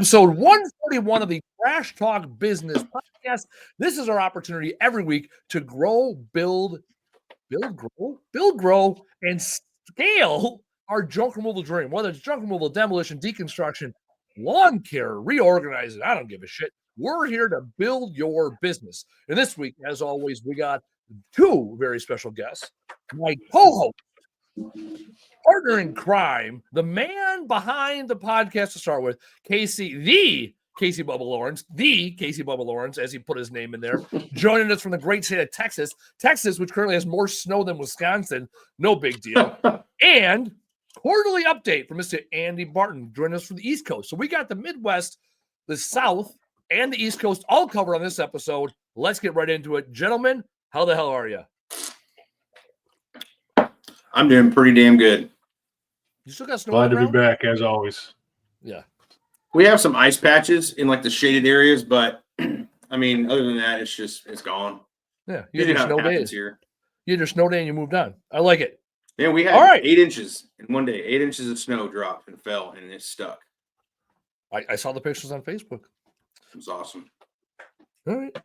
Episode 141 of the Trash Talk Business Podcast. This is our opportunity every week to grow, build, grow, and scale our junk removal dream. Whether it's junk removal, demolition, deconstruction, lawn care, reorganizing, I don't give a shit. We're here to build your business. And this week, as always, we got two very special guests. My co-host, partner in crime, the man behind the podcast to start with, Casey Bubba Lawrence, as he put his name in there, joining us from the great state of Texas, which currently has more snow than Wisconsin. No big deal. And quarterly update from Mr. Andy Barten, joining us from the East Coast. So we got the Midwest, the South, and the East Coast all covered on this episode. Let's get right into it. Gentlemen, how the hell are you? I'm doing pretty damn good. You still got snow Glad to around? be back, as always. Yeah. We have some ice patches in like the shaded areas, but I mean, other than that, it's gone. Yeah. You had your snow days. Here. You had your snow day and you moved on. I like it. Yeah, we had 8 inches in one day. 8 inches of snow dropped and fell, and it stuck. I saw the pictures on Facebook. It was awesome. All right.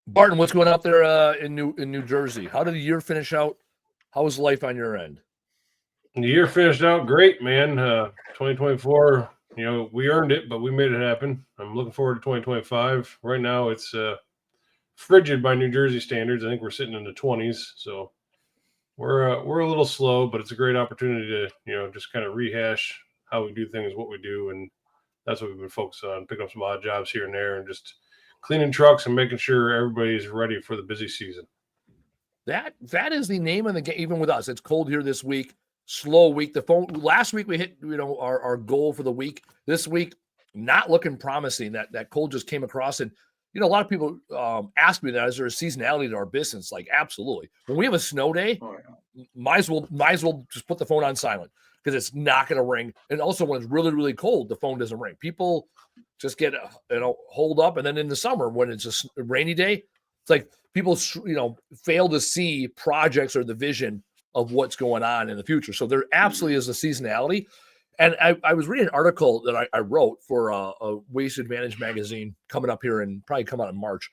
Barton, what's going up there in New Jersey? How did the year finish out? How was life on your end? The year finished out great, man. 2024, we earned it, but we made it happen. I'm looking forward to 2025. Right now, it's frigid by New Jersey standards. I think we're sitting in the 20s, so we're a little slow, but it's a great opportunity to just kind of rehash how we do things, what we do, and that's what we've been focused on. Picking up some odd jobs here and there, and just cleaning trucks and making sure everybody's ready for the busy season. That is the name of the game. Even with us, it's cold here this week. Slow week. The phone last week we hit our goal for the week. This week not looking promising. That cold just came across, and a lot of people ask me that, is there a seasonality to our business? Like, absolutely. When we have a snow day, might as well just put the phone on silent, because it's not going to ring. And also when it's really, really cold, the phone doesn't ring. People just get hold up, and then in the summer when it's a rainy day, it's like people fail to see projects or the vision of what's going on in the future. So there absolutely is a seasonality. And I was reading an article that I wrote for a Waste Advantage magazine coming up here and probably come out in March.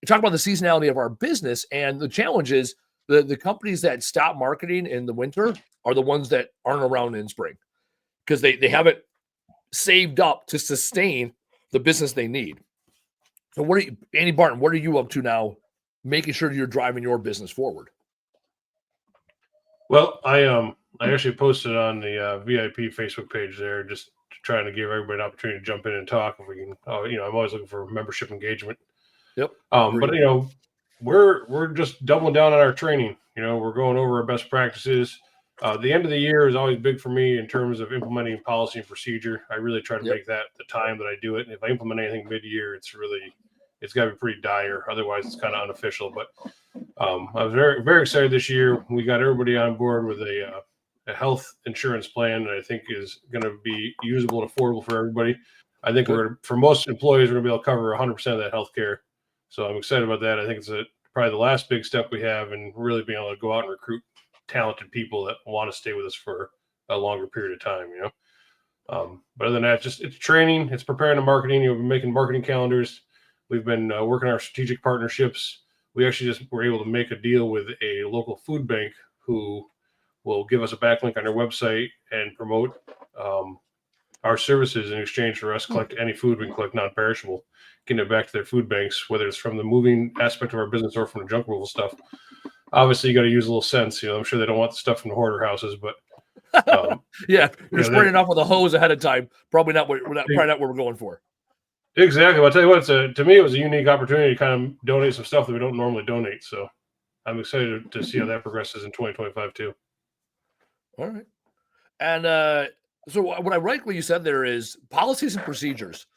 It talked about the seasonality of our business, and the challenge is the companies that stop marketing in the winter are the ones that aren't around in spring, because they haven't saved up to sustain the business they need. So Andy Barton, what are you up to now, making sure you're driving your business forward? Well, I actually posted on the VIP Facebook page there, just trying to give everybody an opportunity to jump in and talk if we can. I'm always looking for membership engagement. Yep. But we're just doubling down on our training. We're going over our best practices. The end of the year is always big for me in terms of implementing policy and procedure. I really try to make that the time that I do it. And if I implement anything mid-year, it's got to be pretty dire. Otherwise, it's kind of unofficial. But I was very, very excited this year. We got everybody on board with a health insurance plan that I think is going to be usable and affordable for everybody. I think for most employees, we're going to be able to cover 100% of that health care. So I'm excited about that. I think it's probably the last big step we have in really being able to go out and recruit talented people that want to stay with us for a longer period of time, But other than that, it's training, it's preparing the marketing. We've been making marketing calendars. We've been working our strategic partnerships. We actually just were able to make a deal with a local food bank who will give us a backlink on their website and promote our services in exchange for us collect any food we can collect non-perishable, getting it back to their food banks, whether it's from the moving aspect of our business or from the junk removal stuff. Obviously, you got to use a little sense. I'm sure they don't want the stuff from the hoarder houses, but yeah, you're spraying it off with a hose ahead of time. Probably not what we're going for. Exactly. Well, I'll tell you what, to me, it was a unique opportunity to kind of donate some stuff that we don't normally donate. So I'm excited to see how that progresses in 2025 too. All right. And so what I like what you said there is policies and procedures.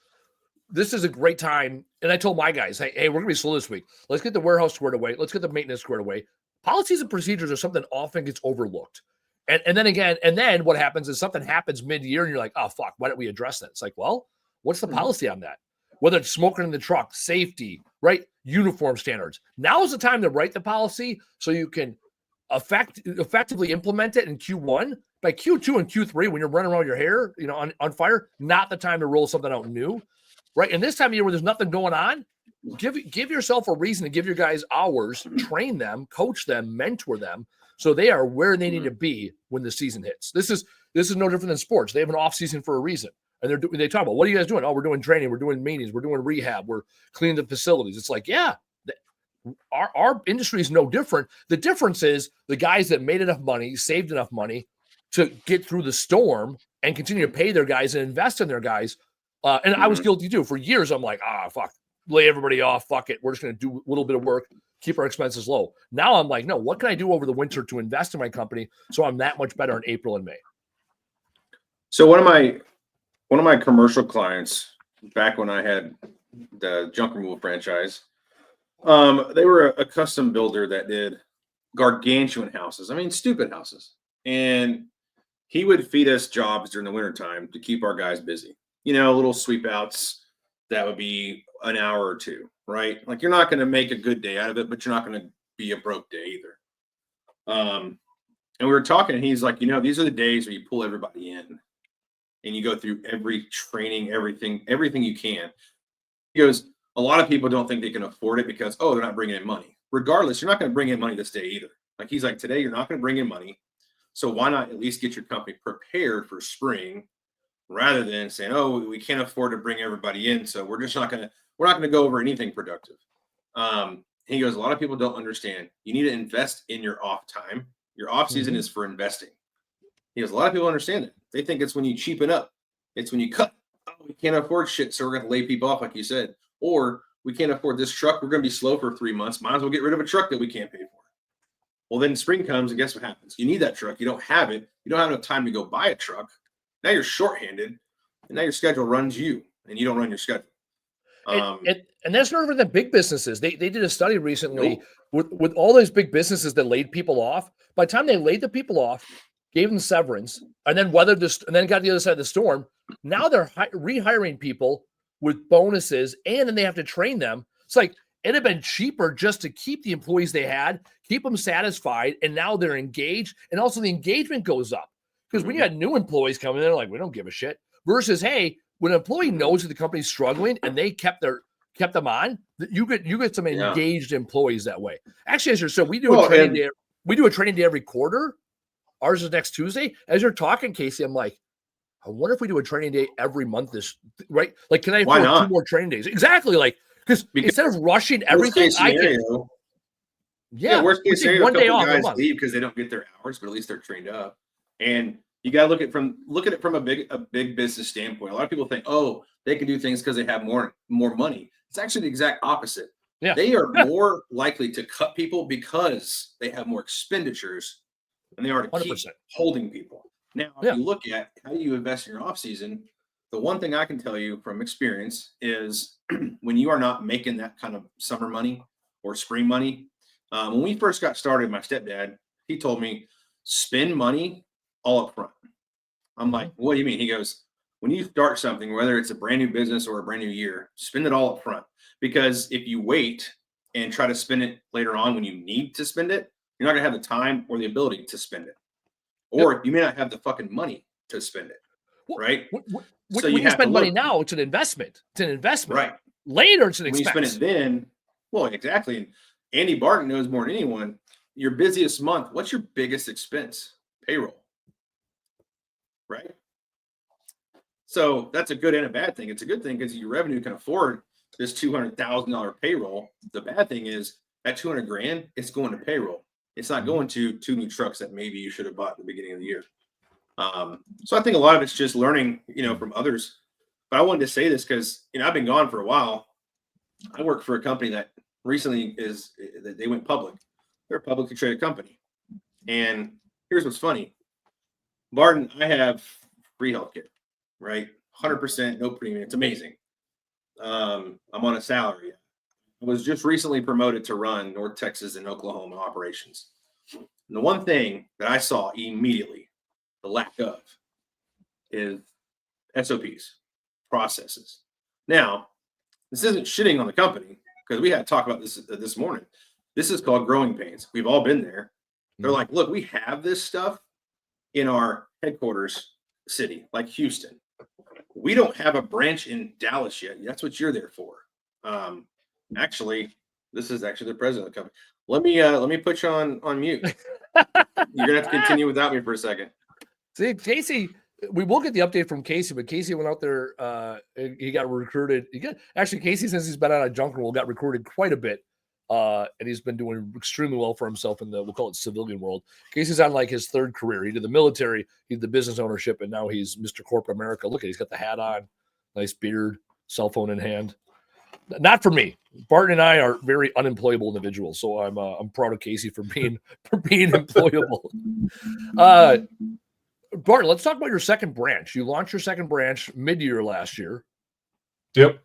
This is a great time. And I told my guys, hey, we're going to be slow this week. Let's get the warehouse squared away. Let's get the maintenance squared away. Policies and procedures are something often gets overlooked. And then what happens is something happens mid-year and you're like, oh, fuck, why don't we address that? It's like, well, what's the policy on that? Whether it's smoking in the truck, safety, right? Uniform standards. Now is the time to write the policy so you can effectively implement it in Q1. By Q2 and Q3, when you're running around your hair, on fire, not the time to roll something out new, right? And this time of year where there's nothing going on, give yourself a reason to give your guys hours, train them, coach them, mentor them, so they are where they need to be when the season hits. This is no different than sports. They have an off season for a reason, and they talk about, what are you guys doing? Oh, we're doing training, we're doing meetings, we're doing rehab, we're cleaning the facilities. It's like, yeah, our industry is no different. The difference is the guys that made enough money, saved enough money to get through the storm and continue to pay their guys and invest in their guys. And I was guilty too. For years, I'm like, fuck, lay everybody off. Fuck it. We're just going to do a little bit of work, keep our expenses low. Now I'm like, no, what can I do over the winter to invest in my company so I'm that much better in April and May? So one of my commercial clients, back when I had the junk removal franchise, they were a custom builder that did gargantuan houses. I mean, stupid houses. And he would feed us jobs during the wintertime to keep our guys busy. Little sweep outs that would be an hour or two, right? Like, you're not going to make a good day out of it, but you're not going to be a broke day either. And we were talking, and he's like, these are the days where you pull everybody in and you go through every training, everything you can. He goes, a lot of people don't think they can afford it because, they're not bringing in money. Regardless, you're not going to bring in money this day either. Like, he's like, today, you're not going to bring in money. So why not at least get your company prepared for spring, rather than saying, we can't afford to bring everybody in, so we're not going to go over anything productive. He goes, a lot of people don't understand. You need to invest in your off time. Your off season is for investing. He goes, a lot of people understand it. They think it's when you cheapen up. It's when you cut. We can't afford shit, so we're going to lay people off, like you said. Or we can't afford this truck. We're going to be slow for 3 months. Might as well get rid of a truck that we can't pay for. Well, then spring comes, and guess what happens? You need that truck. You don't have it. You don't have enough time to go buy a truck. Now you're shorthanded, and now your schedule runs you, and you don't run your schedule. And that's not even the big businesses. They did a study recently with all those big businesses that laid people off. By the time they laid the people off, gave them severance, and then weathered this, and then got the other side of the storm, now they're rehiring people with bonuses, and then they have to train them. It's like, it'd have been cheaper just to keep the employees they had, keep them satisfied, and now they're engaged, and also the engagement goes up. Because when you had new employees coming in, they're like, we don't give a shit. Versus, hey, when an employee knows that the company's struggling and they kept them on, you get some engaged employees that way. Actually, as you're so we do a training day. We do a training day every quarter. Ours is next Tuesday. As you're talking, Casey, I'm like, I wonder if we do a training day every month. Right? Like, can I afford 2 more training days? Exactly. Like, because instead of rushing everything, I can. Yeah, worst case scenario, one day off. Guys leave because they don't get their hours, but at least they're trained up. And you got to look at it from a big business standpoint. A lot of people think, they can do things because they have more money. It's actually the exact opposite. Yeah. They are more likely to cut people because they have more expenditures than they are to 100%. Keep holding people. Now, if you look at how you invest in your off season, the one thing I can tell you from experience is when you are not making that kind of summer money or spring money. When we first got started, my stepdad, he told me, spend money all up front. I'm like, what do you mean? He goes, when you start something, whether it's a brand new business or a brand new year, spend it all up front. Because if you wait and try to spend it later on when you need to spend it, you're not going to have the time or the ability to spend it. Or you may not have the fucking money to spend it. Right? So when you spend money now, it's an investment. It's an investment. Right. Later, it's an expense. When you spend it then, well, exactly. And Andy Barten knows more than anyone, your busiest month, what's your biggest expense? Payroll. Right? So that's a good and a bad thing. It's a good thing because your revenue can afford this $200,000 payroll. The bad thing is that $200,000, it's going to payroll. It's not going to 2 new trucks that maybe you should have bought at the beginning of the year. So I think a lot of it's just learning, from others. But I wanted to say this because, I've been gone for a while. I work for a company that recently they went public. They're a publicly traded company. And here's what's funny. Barton, I have free healthcare, right? 100%, no premium. It's amazing. I'm on a salary. I was just recently promoted to run North Texas and Oklahoma operations. And the one thing that I saw immediately, the lack of, is SOPs, processes. Now, this isn't shitting on the company because we had to talk about this morning. This is called growing pains. We've all been there. They're like, look, we have this stuff in our headquarters city, like Houston. We don't have a branch in Dallas yet. That's what you're there for. Actually, this is actually the president of the company. Let me put you on mute. You're gonna have to continue without me for a second. See, Casey, we will get the update from Casey, but Casey went out there. He got recruited. Actually, Casey, since he's been on a junk roll, got recruited quite a bit. And he's been doing extremely well for himself in we'll call it civilian world. Casey's on like his third career. He did the military, he did the business ownership, and now he's Mr. Corporate America. Look at, he's got the hat on, nice beard, cell phone in hand. Not for me. Barton and I are very unemployable individuals, so I'm proud of Casey for being employable. Barton, let's talk about your second branch. You launched your second branch mid-year last year. Yep.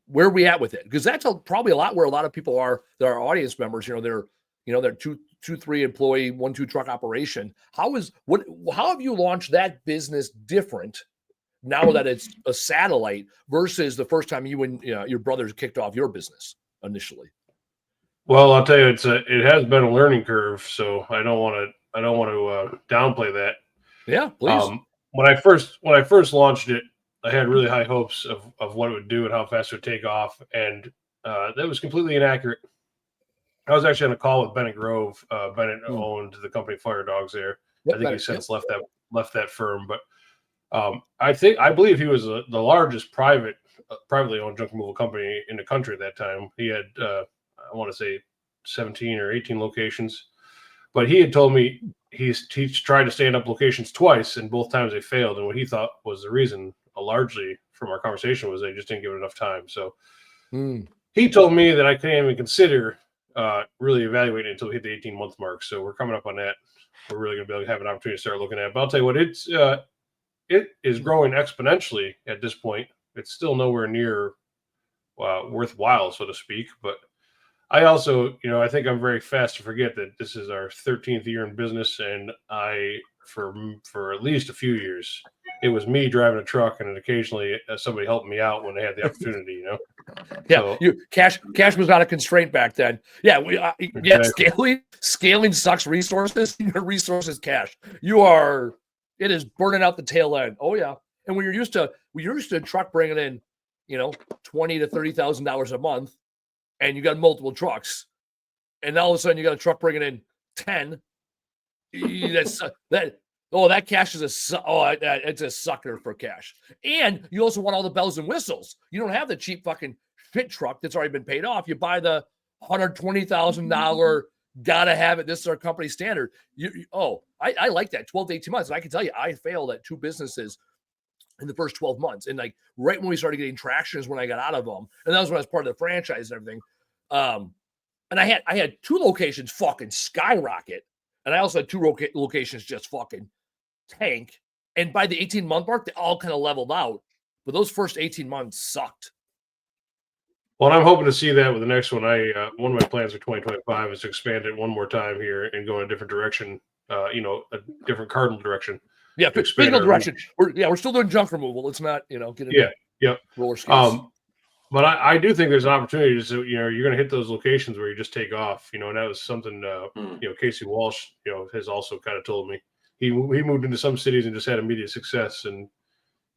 Where are we at with it? Because that's probably a lot where a lot of people are. There are audience members. They're 2-3 employee, 1-2 truck operation. How have you launched that business different now that it's a satellite versus the first time you and your brothers kicked off your business initially? Well, I'll tell you, it has been a learning curve, so I don't want to downplay that. Yeah, please. When I first launched it, I had really high hopes of what it would do and how fast it would take off, and that was completely inaccurate. I was actually on a call with Bennett Grove. Bennett owned the company Fire Dogs there. Yep, I think he's since left that firm, but I believe he was the largest privately owned junk removal company in the country at that time. He had I want to say 17 or 18 locations, but he had told me he's tried to stand up locations twice, and both times they failed. And what he thought was the reason, largely from our conversation, was they just didn't give it enough time. So he told me that I couldn't even consider really evaluating it until we hit the 18-month mark. So we're coming up on that. We're really going to be able to have an opportunity to start looking at it. But I'll tell you what, it is growing exponentially at this point. It's still nowhere near worthwhile, so to speak. But I also, I think I'm very fast to forget that this is our 13th year in business, and for at least a few years, it was me driving a truck, and then occasionally somebody helping me out when they had the opportunity. Yeah, so, cash was not a constraint back then. Yeah, exactly. Scaling sucks resources. Your resources cash. It is burning out the tail end. Oh yeah, and when you're used to a truck bringing in, $20,000 to $30,000 a month, and you got multiple trucks, and all of a sudden you got a truck bringing in 10. That cash is it's a sucker for cash. And you also want all the bells and whistles. You don't have the cheap fucking shit truck that's already been paid off. You buy the $120,000, gotta have it. This is our company standard. I like that 12 to 18 months. And I can tell you, I failed at 2 businesses in the first 12 months. And like right when we started getting traction is when I got out of them. And that was when I was part of the franchise and everything. And I had 2 locations fucking skyrocket. And I also had 2 locations just fucking tank. And by the 18-month mark, they all kind of leveled out. But those first 18 months sucked. Well, I'm hoping to see that with the next one. One of my plans for 2025 is to expand it one more time here and go in a different direction, a different cardinal direction. Yeah, physical direction. We're still doing junk removal. Let's not, get into roller skates. But I do think there's an opportunity to, you're going to hit those locations where you just take off, and that was something, Casey Walsh, has also kind of told me. He moved into some cities and just had immediate success, and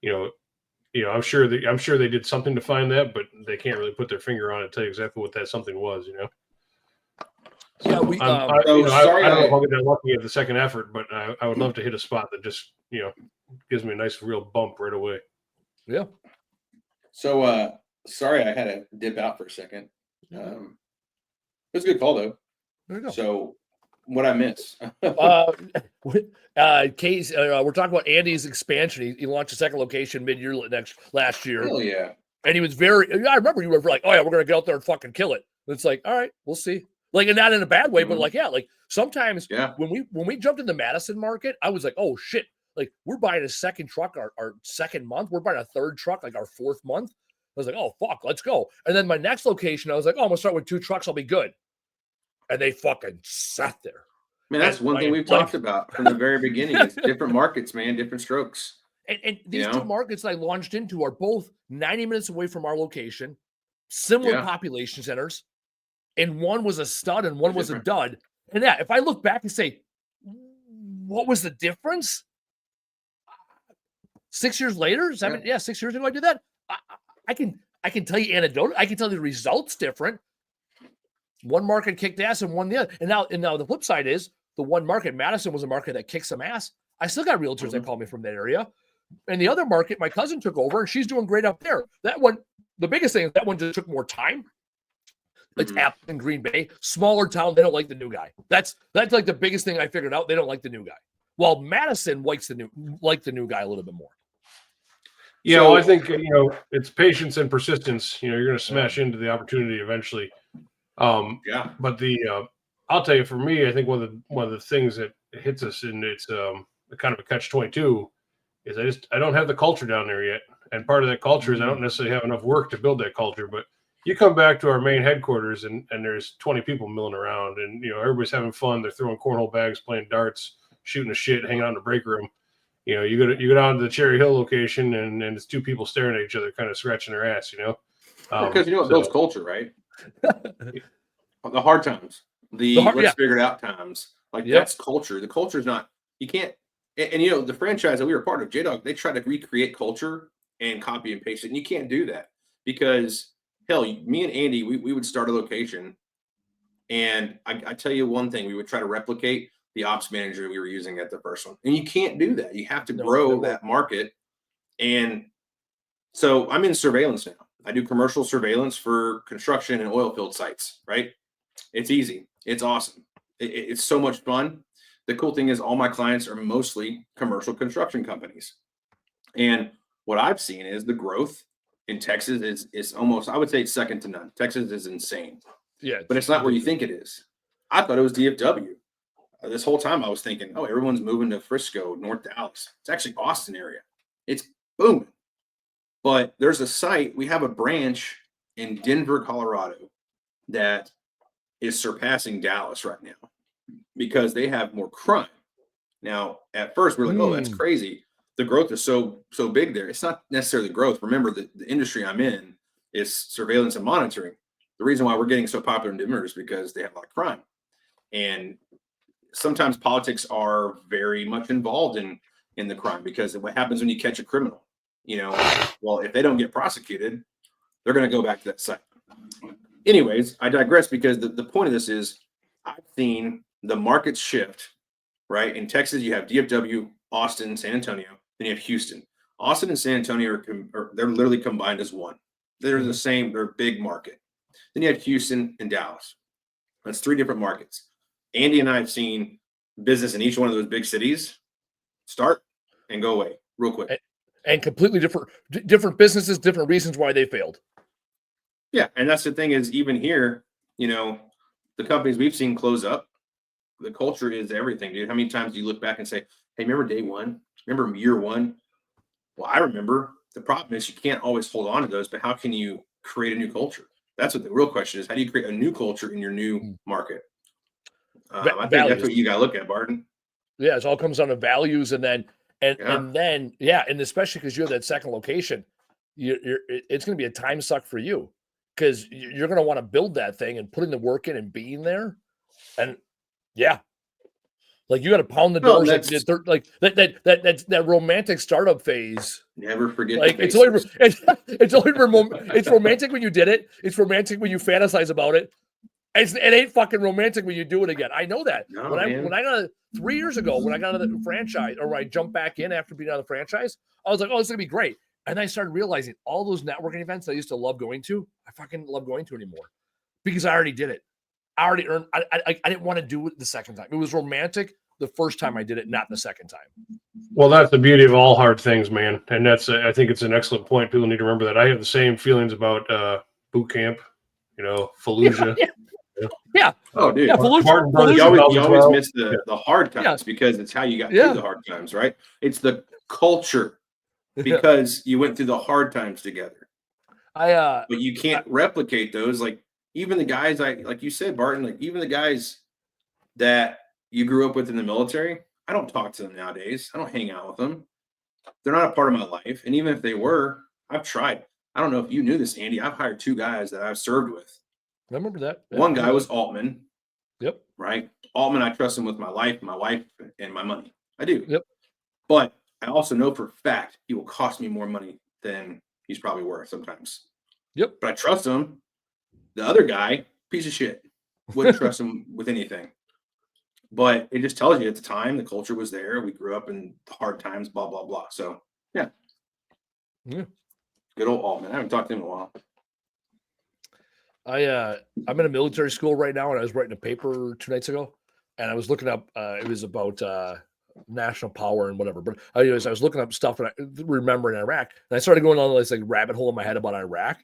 I'm sure they did something to find that, but they can't really put their finger on it, tell you exactly what that something was. So yeah, I don't know if I'll get that lucky at the second effort, but I would love to hit a spot that just gives me a nice real bump right away. Yeah. So sorry, I had to dip out for a second. It was a good call though. There you go. So what I miss? Case, we're talking about Andy's expansion. He launched a second location mid-year last year. Hell yeah. And he was I remember you were like, oh yeah, we're going to get out there and fucking kill it. And it's like, all right, we'll see. Like, and not in a bad way, but like sometimes when we jumped in the Madison market, I was like, oh shit, like we're buying a second truck our second month. We're buying a third truck like our 4th month. I was like, oh fuck, let's go. And then my next location, I was like, oh, I'm gonna start with 2 trucks. I'll be good. And they fucking sat there. Man, that's one thing we've talked about from the very beginning. It's different markets, man, different strokes. And these 2 markets I launched into are both 90 minutes away from our location, similar population centers. And one was a stud and one was a dud. And yeah, if I look back and say, what was the difference? 6 years later, 6 years ago, I did that. I can tell you anecdotal. I can tell you the results different. One market kicked ass and one the other. And now the flip side is the one market, Madison, was a market that kicked some ass. I still got realtors that call me from that area. And the other market, my cousin took over, and she's doing great up there. That one, the biggest thing is that one just took more time. It's Apple in Green Bay, smaller town. They don't like the new guy. That's like the biggest thing I figured out. They don't like the new guy. Well, Madison likes the new guy a little bit more. Yeah, well, I think it's patience and persistence. You're going to smash into the opportunity eventually. But I'll tell you, for me, I think one of the things that hits us, and it's kind of a catch-22, is I don't have the culture down there yet. And part of that culture is I don't necessarily have enough work to build that culture. But you come back to our main headquarters, and there's 20 people milling around, and everybody's having fun. They're throwing cornhole bags, playing darts, shooting a shit, hanging out in the break room. You go down to the Cherry Hill location, and it's two people staring at each other, kind of scratching their ass. Because it builds culture, right? The hard times, let's figure it out times, that's culture. The culture is not. You can't. And the franchise that we were part of, J-Dog, they try to recreate culture and copy and paste it, and you can't do that because hell, me and Andy, we would start a location, and I tell you one thing, we would try to replicate the ops manager we were using at the first one. And you can't do that. You have to grow that market. And so I'm in surveillance now. I do commercial surveillance for construction and oil field sites, right? It's easy. It's awesome. It's so much fun. The cool thing is all my clients are mostly commercial construction companies. And what I've seen is the growth in Texas is almost, I would say it's second to none. Texas is insane. Yeah. But it's not where you think it is. I thought it was DFW. This whole time I was thinking, oh, everyone's moving to Frisco, North Dallas. It's actually Austin area. It's booming. But there's a site, we have a branch in Denver, Colorado that is surpassing Dallas right now because they have more crime. Now, at first we're like, oh, that's crazy. The growth is so big there. It's not necessarily growth. Remember, the industry I'm in is surveillance and monitoring. The reason why we're getting so popular in Denver is because they have a lot of crime. And sometimes politics are very much involved in the crime because of what happens when you catch a criminal. Well, if they don't get prosecuted, they're going to go back to that site. Anyways, I digress because the point of this is I've seen the markets shift, right? In Texas, you have DFW, Austin, San Antonio, then you have Houston. Austin and San Antonio they're literally combined as one. They're the same, they're a big market. Then you have Houston and Dallas. That's 3 different markets. Andy and I have seen business in each one of those big cities start and go away real quick. And completely different businesses, different reasons why they failed. Yeah. And that's the thing is even here, the companies we've seen close up, the culture is everything, dude. How many times do you look back and say, hey, remember day one? Remember year one? Well, I remember. The problem is you can't always hold on to those, but how can you create a new culture? That's what the real question is. How do you create a new culture in your new market? I think that's what you got to look at, Barton. Yeah, it all comes down to values, and then especially because you have that second location, it's going to be a time suck for you because you're going to want to build that thing and putting the work in and being there, and like you got to pound the doors like that romantic startup phase. Never forget. Like it's romantic when you did it. It's romantic when you fantasize about it. It ain't fucking romantic when you do it again. I know that. No, when I got 3 years ago, when I got out of the franchise, or when I jumped back in after being out of the franchise, I was like, oh, this is gonna be great. And I started realizing all those networking events I used to love going to, I fucking love going to anymore because I already did it. I already earned. I didn't want to do it the second time. It was romantic the first time I did it, not the second time. Well, that's the beauty of all hard things, man. And that's I think it's an excellent point. People need to remember that. I have the same feelings about boot camp. Fallujah. Yeah. Oh, dude. Yeah, Fallujah. You always miss the hard times because it's how you got through the hard times, right? It's the culture because you went through the hard times together. But you can't replicate those. Like even the guys like you said, Barton, like even the guys that you grew up with in the military, I don't talk to them nowadays. I don't hang out with them. They're not a part of my life. And even if they were, I've tried. I don't know if you knew this, Andy. I've hired 2 guys that I've served with. I remember that. One guy was Altman. Yep. Right? Altman, I trust him with my life, and my money. I do. Yep. But I also know for a fact he will cost me more money than he's probably worth sometimes. Yep. But I trust him. The other guy, piece of shit. Wouldn't trust him with anything. But it just tells you at the time the culture was there. We grew up in hard times, blah, blah, blah. So yeah. Good old Altman. I haven't talked to him in a while. I'm in a military school right now, and I was writing a paper 2 nights ago, and I was looking up. It was about national power and whatever. But anyways, I was looking up stuff and remembering Iraq, and I started going on this like rabbit hole in my head about Iraq,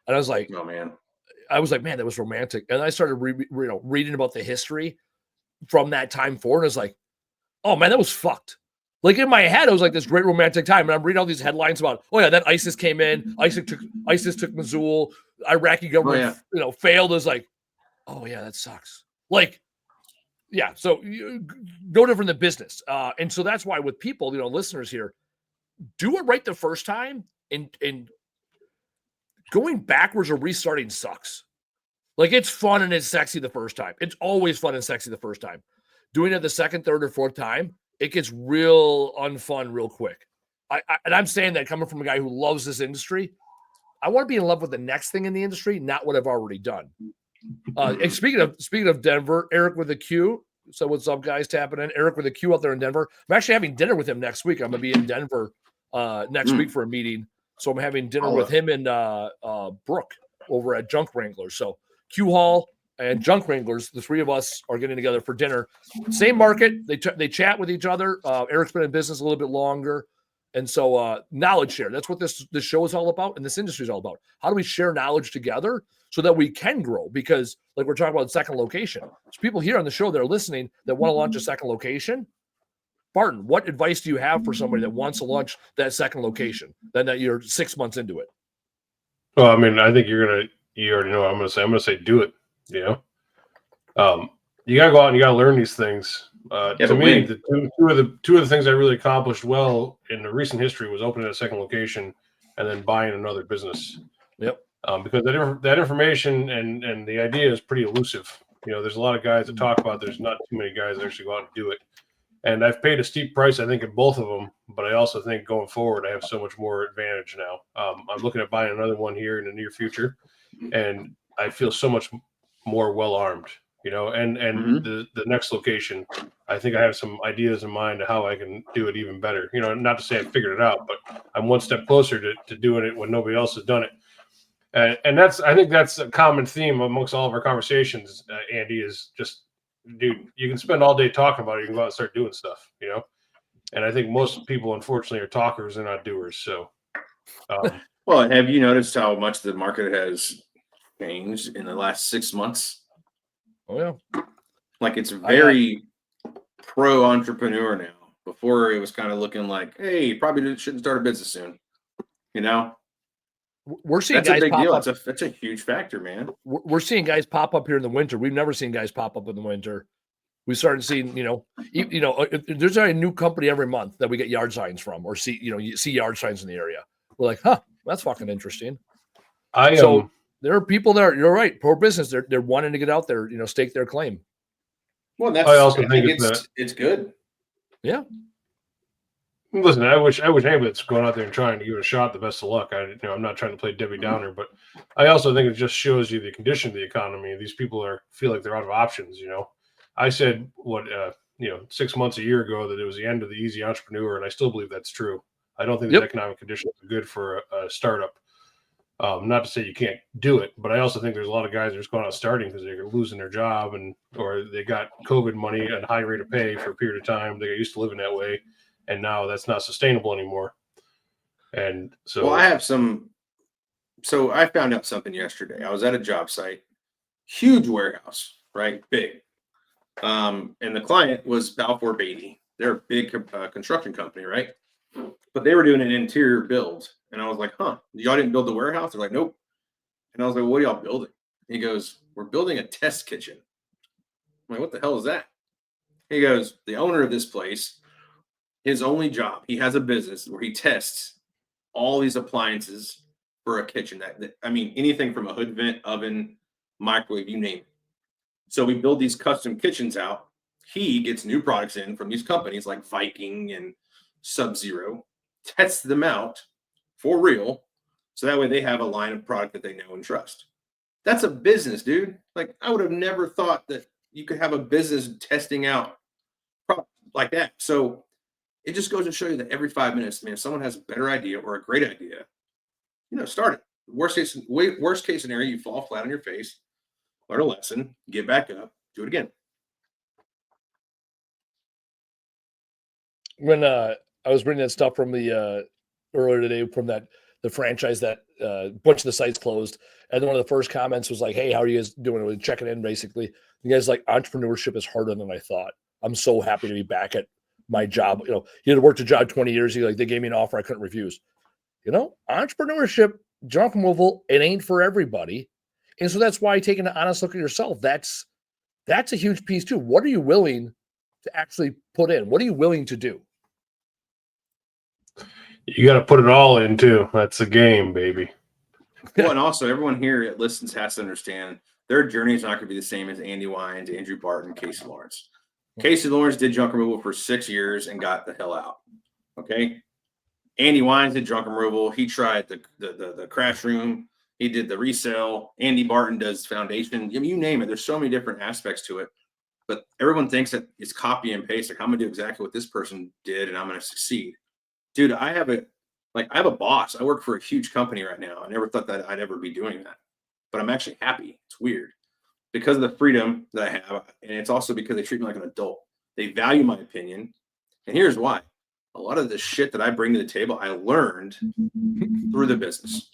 and I was like, oh man, man, that was romantic. And I started reading about the history from that time forward, and I was like, oh man, that was fucked. Like in my head, it was like this great romantic time, and I'm reading all these headlines about, oh yeah, then ISIS came in, ISIS took Mosul, Iraqi government, failed. Is like, oh yeah, that sucks. Like, yeah, so no different than business, and so that's why with people, listeners here, do it right the first time, and going backwards or restarting sucks. Like it's fun and it's sexy the first time. It's always fun and sexy the first time. Doing it the second, third, or fourth time, it gets real unfun real quick. And I'm saying that coming from a guy who loves this industry, I want to be in love with the next thing in the industry, not what I've already done. And speaking of Denver, Eric with a Q. So what's up, guys? Tapping in. Eric with a Q out there in Denver. I'm actually having dinner with him next week. I'm going to be in Denver next week for a meeting. So I'm having dinner with him and Brooke over at Junk Wranglers. So Q Hall and Junk Wranglers, the three of us are getting together for dinner. Same market. They chat with each other. Eric's been in business a little bit longer. And so knowledge share. That's what this show is all about, and this industry is all about. How do we share knowledge together so that we can grow? Because like we're talking about second location. So people here on the show that are listening that want to launch a second location, Barten, what advice do you have for somebody that wants to launch that second location, then that you're 6 months into it? Well, I mean, I think you already know what I'm going to say. I'm going to say, do it. You got to go out and you got to learn these things. To me, two of the things I really accomplished well in the recent history was opening a second location and then buying another business. Yep. Because that information and the idea is pretty elusive. There's a lot of guys that talk about. There's not too many guys that actually go out and do it. And I've paid a steep price, I think, in both of them. But I also think going forward, I have so much more advantage now. I'm looking at buying another one here in the near future, and I feel so much more well armed. And the next location, I think I have some ideas in mind of how I can do it even better. Not to say I figured it out, but I'm one step closer to doing it when nobody else has done it. And I think that's a common theme amongst all of our conversations, Andy, is just, dude, you can spend all day talking about it. You can go out and start doing stuff, And I think most people, unfortunately, are talkers and not doers. So, well, have you noticed how much the market has changed in the last 6 months? Oh yeah, like it's very pro entrepreneur now. Before it was kind of looking like, hey, you probably shouldn't start a business soon. We're seeing that's guys a big pop deal. up. That's a huge factor, man. We're seeing guys pop up here in the winter. We've never seen guys pop up in the winter. We started seeing, there's a new company every month that we get yard signs from, or you see yard signs in the area. We're like, that's fucking interesting. So there are people there. You're right, pro business. They're wanting to get out there, stake their claim. Well, I think it's good. Yeah. Listen, I wish anybody that's going out there and trying to give it a shot the best of luck. I'm not trying to play Debbie Downer, but I also think it just shows you the condition of the economy. These people feel like they're out of options. I said 6 months, a year ago, that it was the end of the easy entrepreneur, and I still believe that's true. I don't think the economic conditions are good for a startup. Not to say you can't do it, but I also think there's a lot of guys that are just going out starting because they're losing their job or they got COVID money at a high rate of pay for a period of time. They got used to living that way, and now that's not sustainable anymore. And so, So I found out something yesterday. I was at a job site, huge warehouse, right, big. And the client was Balfour Beatty. They're a big construction company, right? But they were doing an interior build. And I was like, y'all didn't build the warehouse? They're like, nope. And I was like, what are y'all building? And he goes, we're building a test kitchen. I'm like, what the hell is that? He goes, the owner of this place, his only job, he has a business where he tests all these appliances for a kitchen. Anything from a hood vent, oven, microwave, you name it. So we build these custom kitchens out. He gets new products in from these companies like Viking and Sub-Zero, tests them out for real. So that way they have a line of product that they know and trust. That's a business, dude. Like, I would have never thought that you could have a business testing out product like that. So it just goes to show you that every 5 minutes, man, if someone has a better idea or a great idea, start it. Worst case scenario, you fall flat on your face, learn a lesson, get back up, do it again. When I was reading that stuff from the earlier today from the franchise that a bunch of the sites closed, and one of the first comments was like, "Hey, how are you guys doing?" We're checking in, basically. You guys like, entrepreneurship is harder than I thought. I'm so happy to be back at my job. You had worked a job 20 years. They gave me an offer I couldn't refuse. Entrepreneurship, junk removal, it ain't for everybody, and so that's why taking an honest look at yourself. That's a huge piece too. What are you willing to actually put in? What are you willing to do? You got to put it all in too. That's the game, baby. Well, and also everyone here that listens has to understand their journey is not going to be the same as Andy Weins, Andrew Barten, Casey Lawrence. Casey Lawrence did junk removal for 6 years and got the hell out. Okay. Andy Weins did junk removal. He tried the crash room. He did the resale. Andy Barten does foundation. You name it. There's so many different aspects to it. But everyone thinks that it's copy and paste. Like, I'm going to do exactly what this person did and I'm going to succeed. Dude, I have a boss. I work for a huge company right now. I never thought that I'd ever be doing that, but I'm actually happy. It's weird because of the freedom that I have. And it's also because they treat me like an adult. They value my opinion. And here's why. A lot of the shit that I bring to the table, I learned through the business.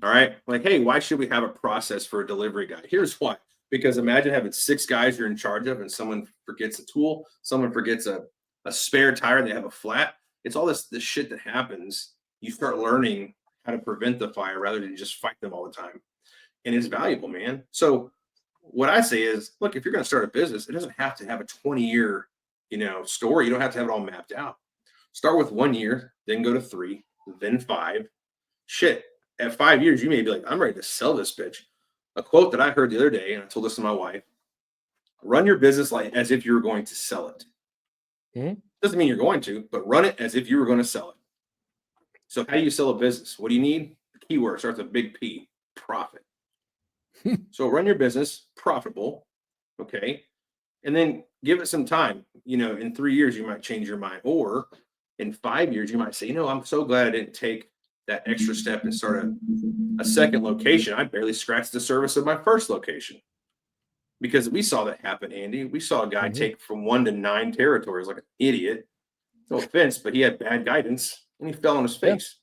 All right. Like, hey, why should we have a process for a delivery guy? Here's why. Because imagine having 6 guys you're in charge of and someone forgets a tool, someone forgets a spare tire, they have a flat. It's all this shit that happens. You start learning how to prevent the fire rather than just fight them all the time. And it's valuable, man. So what I say is, look, if you're going to start a business, it doesn't have to have a 20-year, story. You don't have to have it all mapped out. Start with 1 year, then go to 3, then 5. Shit, at 5 years, you may be like, I'm ready to sell this bitch. A quote that I heard the other day, and I told this to my wife: run your business like as if you were going to sell it. Mm-hmm. Doesn't mean you're going to, but run it as if you were going to sell it. So how do you sell a business? What do you need? The keyword starts with a big P, profit. So run your business profitable, okay? And then give it some time. In 3 years, you might change your mind. Or in 5 years, you might say, I'm so glad I didn't take that extra step and start a second location. I barely scratched the surface of my first location. Because we saw that happen, Andy. We saw a guy take from 1 to 9 territories like an idiot. No offense, but he had bad guidance and he fell on his face.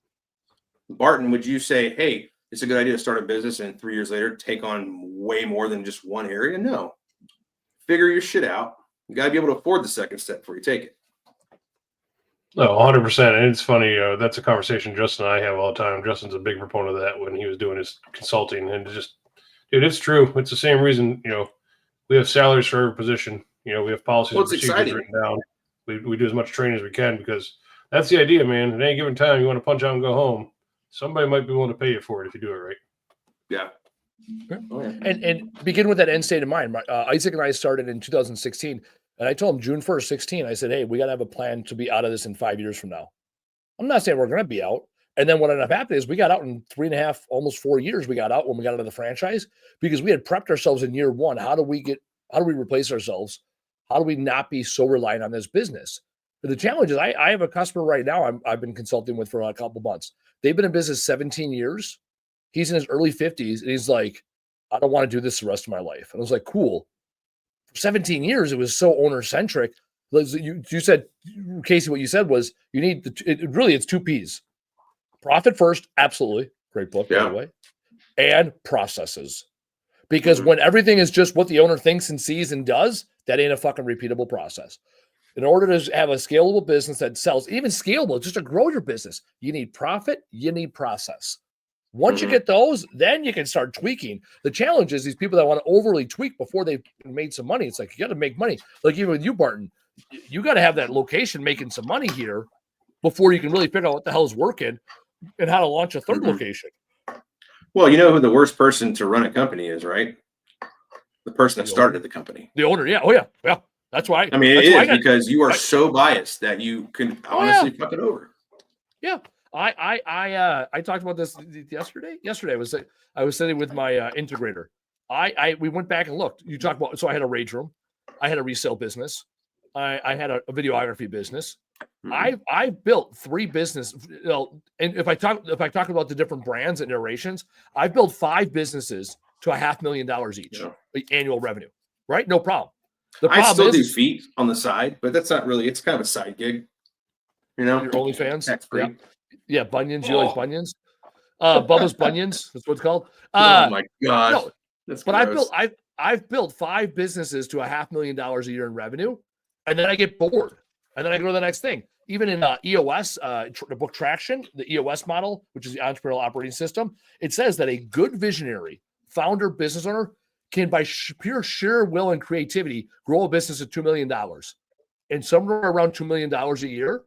Yeah. Barten, would you say, hey, it's a good idea to start a business and 3 years later take on way more than just one area? No. Figure your shit out. You got to be able to afford the second step before you take it. No, 100%. And it's funny. That's a conversation Justin and I have all the time. Justin's a big proponent of that when he was doing his consulting. And dude, it's true. It's the same reason, we have salaries for every position. We have policies and procedures written down. We do as much training as we can because that's the idea, man. At any given time, you want to punch out and go home. Somebody might be willing to pay you for it if you do it right. Yeah. Oh, yeah. And begin with that end state in mind. Isaac and I started in 2016, and I told him June 1st, 16, I said, hey, we got to have a plan to be out of this in 5 years from now. I'm not saying we're going to be out. And then what ended up happening is we got out in 3.5, almost 4 years. We got out when we got out of the franchise because we had prepped ourselves in year one. How do we replace ourselves? How do we not be so reliant on this business? But the challenge is I have a customer right now I've been consulting with for a couple months. They've been in business 17 years. He's in his early 50s. And he's like, I don't want to do this the rest of my life. And I was like, cool. For 17 years, it was so owner-centric. You said, Casey, what you said was you need it's 2 Ps. Profit first, absolutely. Great book, by the way. And processes. Because when everything is just what the owner thinks and sees and does, that ain't a fucking repeatable process. In order to have a scalable business that sells, even scalable, just to grow your business, you need profit, you need process. Once you get those, then you can start tweaking. The challenge is these people that want to overly tweak before they've made some money. It's like, you got to make money. Like even with you, Barten, you got to have that location making some money here before you can really figure out what the hell is working and how to launch a third location. Well, you know who the worst person to run a company is, right? The person that started the company. The owner, yeah. Oh yeah. Yeah. That's why. I mean, it that's why is because you are so biased that you can honestly fuck it over. Yeah. I talked about this yesterday. Yesterday I was sitting with my integrator. We went back and looked. You talked about, so I had a rage room, I had a resale business, I had a videography business. I built 3 business. And if I talk about the different brands and iterations, I built 5 businesses to $500,000 each annual revenue. Right? No problem. The problem I still is do feet on the side, but that's not really. It's kind of a side gig. You know, your OnlyFans. Tax-free. Yeah, bunions. You like bunions? Bubba's Bunions. That's what it's called. Oh my god! No, That's but gross. I've built 5 businesses to $500,000 a year in revenue, and then I get bored, and then I go to the next thing. Even in EOS, the book Traction, the EOS model, which is the entrepreneurial operating system, it says that a good visionary, founder, business owner can, by pure sheer will and creativity, grow a business of $2 million, and somewhere around $2 million a year,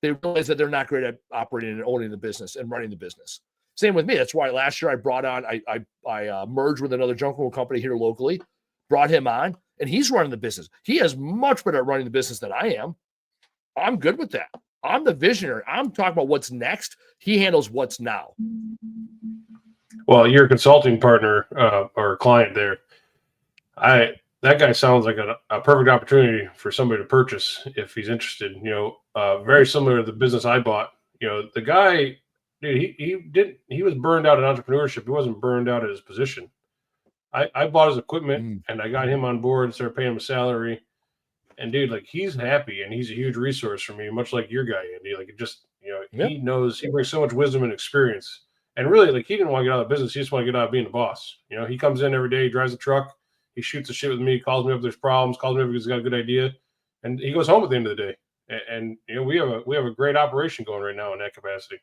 they realize that they're not great at operating and owning the business and running the business. Same with me. That's why last year I brought on, I merged with another junk room company here locally, brought him on, and he's running the business. He is much better at running the business than I am. I'm good with that. I'm the visionary. I'm talking about what's next. He handles what's now. Well, your consulting partner or client there, that guy sounds like a perfect opportunity for somebody to purchase if he's interested. Very similar to the business I bought. The guy, dude, he was burned out in entrepreneurship. He wasn't burned out at his position. I bought his equipment and I got him on board and started paying him a salary. And dude, like, he's happy and he's a huge resource for me, much like your guy, Andy. Like, it just, he knows, he brings so much wisdom and experience. And really, like, he didn't want to get out of business. He just wanted to get out of being the boss. He comes in every day, he drives a truck, he shoots the shit with me, calls me if there's problems, calls me if he's got a good idea, and he goes home at the end of the day. And we have a great operation going right now in that capacity.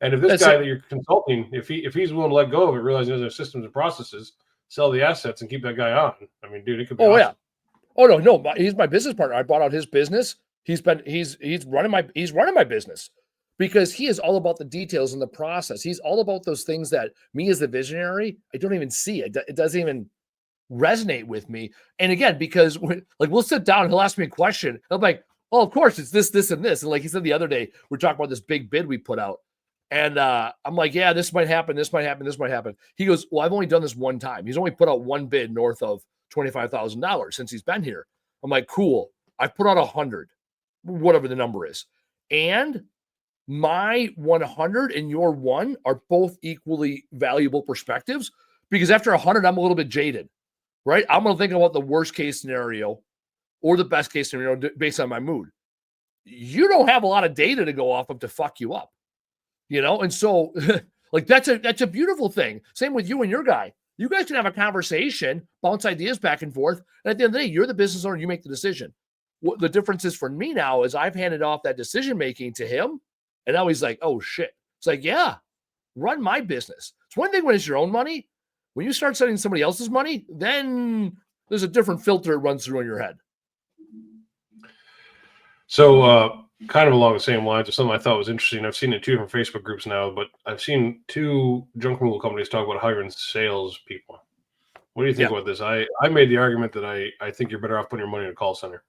And if this guy that you're consulting, if he's willing to let go of it, realizing there's systems and processes, sell the assets and keep that guy on. I mean, dude, it could be awesome. Yeah. Oh no, he's my business partner. I bought out his business. He's running my business because he is all about the details and the process. He's all about those things that me as the visionary, I don't even see. It doesn't even resonate with me. And again, because we'll sit down and he'll ask me a question. I'm like, oh, of course it's this, and this. And like he said the other day, we're talking about this big bid we put out. And I'm like, yeah, this might happen. This might happen. This might happen. He goes, well, I've only done this one time. He's only put out one bid north of $25,000 since he's been here. I'm like, cool. I put out 100, whatever the number is. And my 100 and your 1 are both equally valuable perspectives because after 100, I'm a little bit jaded, right? I'm going to think about the worst case scenario or the best case scenario based on my mood. You don't have a lot of data to go off of to fuck you up, And so like, that's a beautiful thing. Same with you and your guy. You guys can have a conversation, bounce ideas back and forth. And at the end of the day, you're the business owner. You make the decision. What the difference is for me now is I've handed off that decision-making to him. And now he's like, oh shit. It's like, yeah, run my business. It's one thing when it's your own money. When you start spending somebody else's money, then there's a different filter that runs through in your head. So, kind of along the same lines of something I thought was interesting. I've seen it in 2 different Facebook groups now, but I've seen 2 junk removal companies talk about hiring sales people. What do you think about this? I made the argument that I think you're better off putting your money in a call center.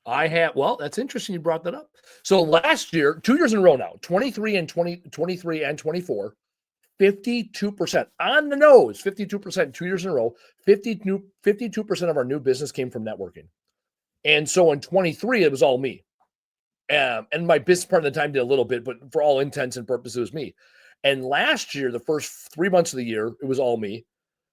Well, that's interesting you brought that up. So last year, 2 years in a row now, 23 and 24, 52% on the nose, 52%, 2 years in a row, 52% of our new business came from networking. And so in 23, it was all me. And my business partner at the time did a little bit, but for all intents and purposes, it was me. And last year, the first 3 months of the year, it was all me.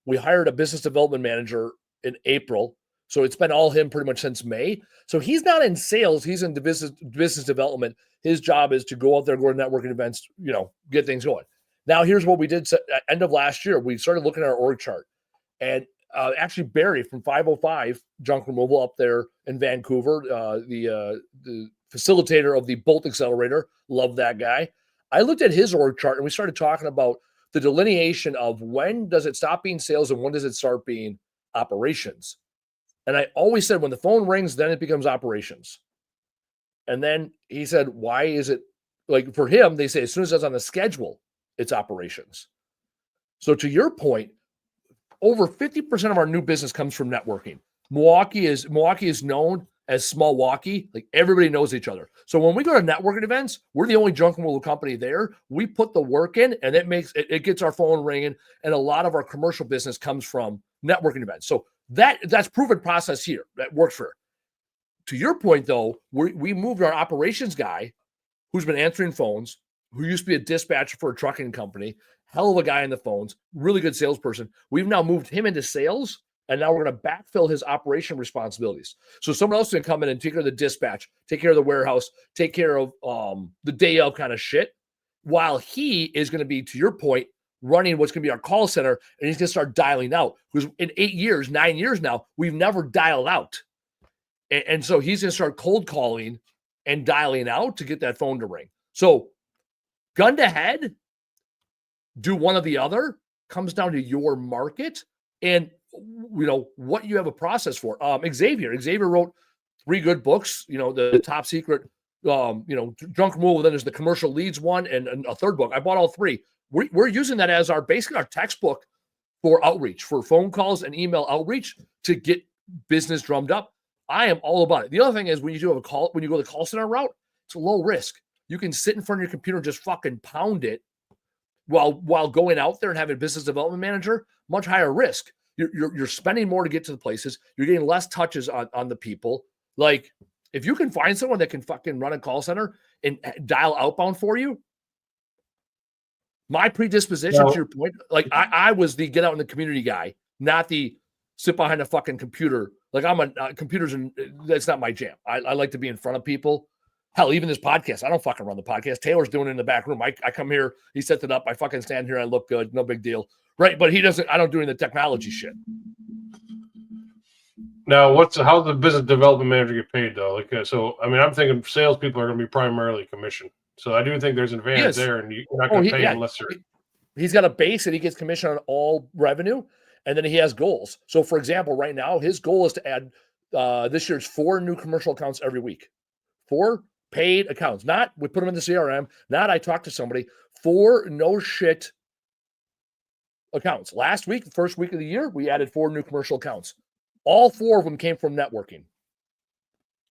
We hired a business development manager in April. So it's been all him pretty much since May. So he's not in sales. He's in the business development. His job is to go out there, go to networking events, get things going. Now, here's what we did at end of last year. We started looking at our org chart. And actually, Barry from 505 Junk Removal up there in Vancouver, the facilitator of the Bolt Accelerator, love that guy. I looked at his org chart and we started talking about the delineation of when does it stop being sales and when does it start being operations. And I always said when the phone rings, then it becomes operations. And then he said, why is it like for him? They say as soon as it's on the schedule, it's operations. So to your point, over 50% of our new business comes from networking. Milwaukee is known as small walkie. Like everybody knows each other. So when we go to networking events, we're the only junk removal company there. We put the work in, and it gets our phone ringing. And a lot of our commercial business comes from networking events. So that's proven process here. That works for. To your point, though, we moved our operations guy, who's been answering phones, who used to be a dispatcher for a trucking company, hell of a guy on the phones, really good salesperson. We've now moved him into sales, and now we're going to backfill his operation responsibilities. So someone else can come in and take care of the dispatch, take care of the warehouse, take care of the day of kind of shit, while he is going to be, to your point, running what's going to be our call center, and he's going to start dialing out. Because in 9 years now, we've never dialed out. And so he's going to start cold calling and dialing out to get that phone to ring. So gun to head, do one or the other, comes down to your market and what you have a process for. Xavier wrote 3 good books, the Top Secret, junk removal. Then there's the Commercial Leads one and a third book. I bought all 3. We're using that as basically our textbook for outreach, for phone calls and email outreach to get business drummed up. I am all about it. The other thing is when you go the call center route, it's low risk. You can sit in front of your computer and just fucking pound it while going out there and having a business development manager, much higher risk. You're spending more to get to the places. You're getting less touches on the people. Like if you can find someone that can fucking run a call center and dial outbound for you, my predisposition to your point, like I was the get out in the community guy, not the sit behind a fucking computer. Like I'm a computers, and that's not my jam. I like to be in front of people. Hell, even this podcast, I don't fucking run the podcast. Taylor's doing it in the back room. I come here, he sets it up. I fucking stand here. I look good. No big deal. Right. But he doesn't, I don't do any of the technology shit. Now, how's the business development manager get paid though? I'm thinking salespeople are going to be primarily commission. So I do think there's an advantage there, and you're not going to pay unless they're. He's got a base and he gets commission on all revenue, and then he has goals. So, for example, right now his goal is to add this year's 4 new commercial accounts every week. 4 paid accounts. Not we put them in the CRM. Not I talked to somebody. 4 no shit accounts. Last week, the first week of the year, we added 4 new commercial accounts. All 4 of them came from networking.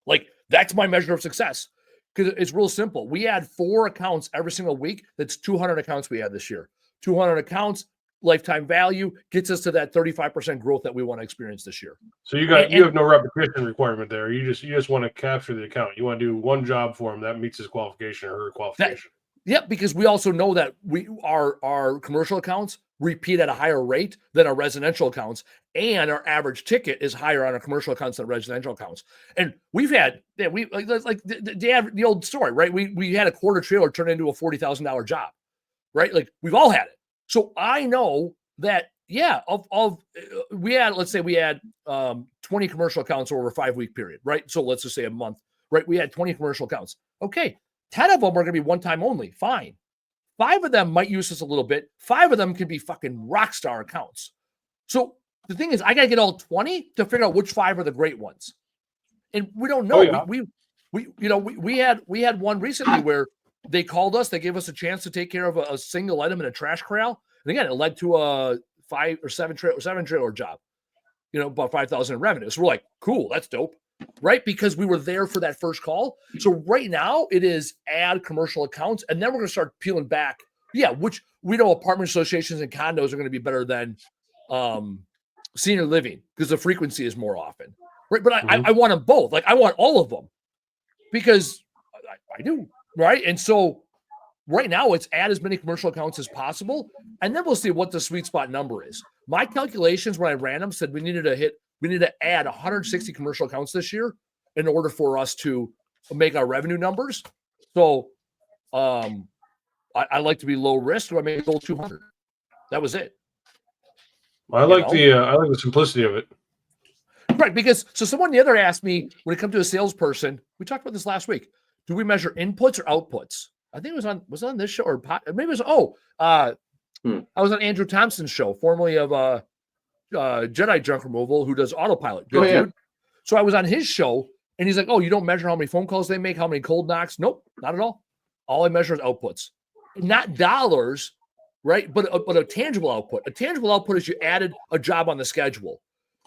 Like that's my measure of success. Because it's real simple. We add 4 accounts every single week. That's 200 accounts we had this year. 200 accounts, lifetime value gets us to that 35% growth that we want to experience this year. So you have no repetition requirement there. You just want to capture the account. You want to do one job for him that meets his qualification or her qualification. Because we also know that our commercial accounts repeat at a higher rate than our residential accounts, and our average ticket is higher on our commercial accounts than residential accounts. And we've had the old story, right? We had a quarter trailer turn into a $40,000 job, right? Like we've all had it. So I know that we had 20 commercial accounts over a 5-week period, right? So let's just say a month, right? We had 20 commercial accounts. Okay, 10 of them are going to be one time only. Fine. 5 of them might use this a little bit. 5 of them can be fucking rock star accounts. So the thing is, I got to get all 20 to figure out which 5 are the great ones. And we don't know. Oh, yeah. We had one recently where they called us. They gave us a chance to take care of a single item in a trash corral. And again, it led to a 5 or 7 trailer job, about 5,000 in revenue. So we're like, cool, that's dope. Right? Because we were there for that first call. So right now it is add commercial accounts. And then we're going to start peeling back. Yeah. Which we know apartment associations and condos are going to be better than senior living because the frequency is more often. Right. But I want them both. Like I want all of them because I do. Right. And so right now it's add as many commercial accounts as possible. And then we'll see what the sweet spot number is. My calculations when I ran them said we need to add 160 commercial accounts this year in order for us to make our revenue numbers. So I like to be low risk, so I made a goal 200. That was it. I like the simplicity of it. Right, because someone the other asked me when it comes to a salesperson, we talked about this last week. Do we measure inputs or outputs? I think it was on this show or maybe it was I was on Andrew Thompson's show, formerly of Jedi Junk Removal, who does autopilot. Good dude. So I was on his show, and he's like, "Oh, you don't measure how many phone calls they make, how many cold knocks?" Nope, not at all. All I measure is outputs, not dollars, right? But a tangible output. A tangible output is you added a job on the schedule.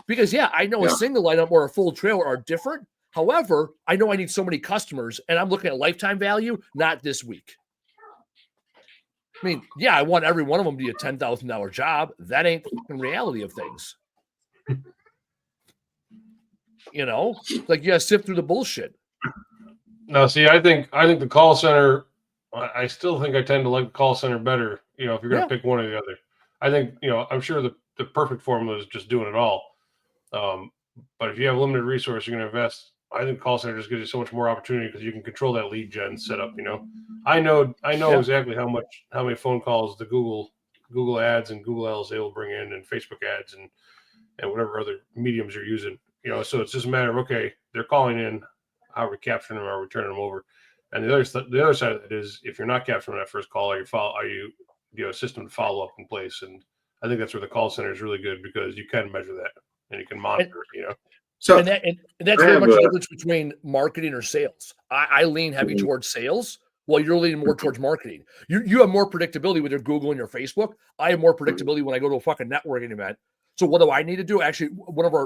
Because, yeah, I know a single item or a full trailer are different. However, I know I need so many customers, and I'm looking at lifetime value, not this week. I mean, yeah, I want every one of them to be a $10,000 job. That ain't the reality of things. You know, like you got to sift through the bullshit. No, see, I think the call center. I still think I tend to like the call center better. You know, if you're going to pick one or the other, I think I'm sure the perfect formula is just doing it all. But if you have limited resource, you're going to invest. I think call center just gives you so much more opportunity because you can control that lead gen setup. I know exactly how many phone calls the Google ads and Google Ads they will bring in, and Facebook ads and whatever other mediums you're using. So it's just a matter of, okay, they're calling in, how are we capturing them, are we turning them over? And the other side of it is, if you're not capturing that first call, are you a system to follow up in place? And I think that's where the call center is really good, because you can measure that and you can monitor it. So and that's very much the difference between marketing or sales. I lean heavy towards sales, while you're leaning more towards marketing. You have more predictability with your Google and your Facebook. I have more predictability when I go to a fucking networking event. So what do I need to do? Actually,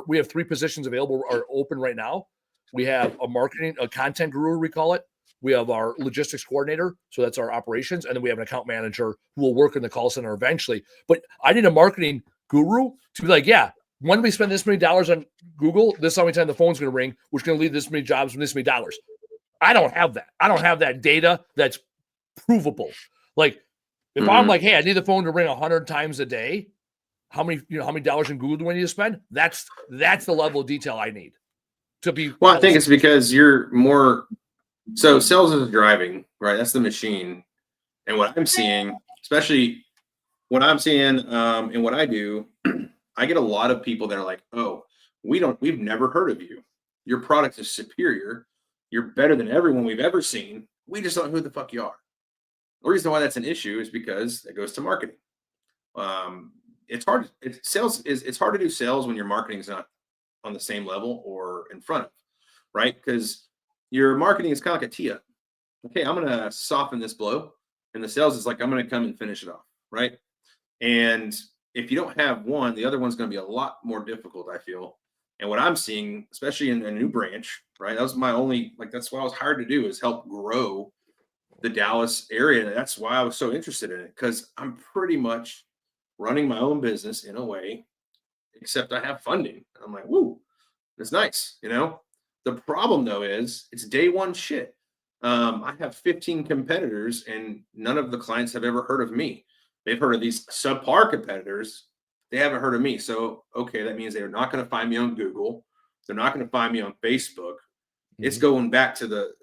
we have 3 positions available are open right now. We have a content guru, we call it. We have our logistics coordinator, so that's our operations, and then we have an account manager who will work in the call center eventually. But I need a marketing guru to be like, yeah, when we spend this many dollars on Google, this is how many times the phone's going to ring, which is going to lead this many jobs from this many dollars. I don't have that. I don't have that data that's provable. Like, if I'm like, hey, I need the phone to ring 100 times a day, how many dollars in Google do I need to spend? That's the level of detail I need to be. Well, I think it's because you're more. So sales is driving, right? That's the machine. And what I'm seeing, especially what I'm seeing and what I do, I get a lot of people that are like, oh, we've never heard of you. Your product is superior. You're better than everyone we've ever seen. We just don't know who the fuck you are. The reason why that's an issue is because it goes to marketing. It's hard. It's hard to do sales when your marketing is not on the same level or in front of, right? Because your marketing is kind of like a tee-up. Okay, I'm going to soften this blow. And the sales is like, I'm going to come and finish it off, right? And if you don't have one, the other one's going to be a lot more difficult, I feel. And what I'm seeing, especially in a new branch, right? That was my only, that's what I was hired to do, is help grow the Dallas area. And that's why I was so interested in it, because I'm pretty much running my own business in a way, except I have funding. I'm like, woo, it's nice, The problem, though, is it's day one shit. I have 15 competitors, and none of the clients have ever heard of me. They've heard of these subpar competitors. They haven't heard of me. So, okay, that means they're not going to find me on Google. They're not going to find me on Facebook. It's going back to the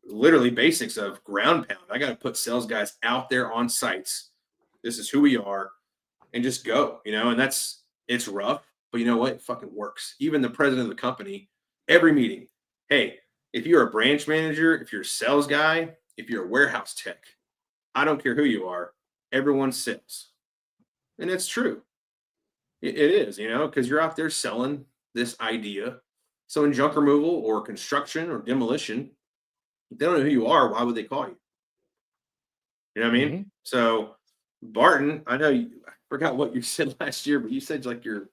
literally basics of ground pound. I got to put sales guys out there on sites. This is who we are, and just go, and it's rough, but you know what? It fucking works. Even the president of the company, every meeting, hey, if you're a branch manager, if you're a sales guy, if you're a warehouse tech, I don't care who you are, everyone sales. And it's true. It is, because you're out there selling this idea. So in junk removal or construction or demolition, if they don't know who you are, why would they call you? You know what I mean? So Barten, I know I forgot what you said last year, but you said like your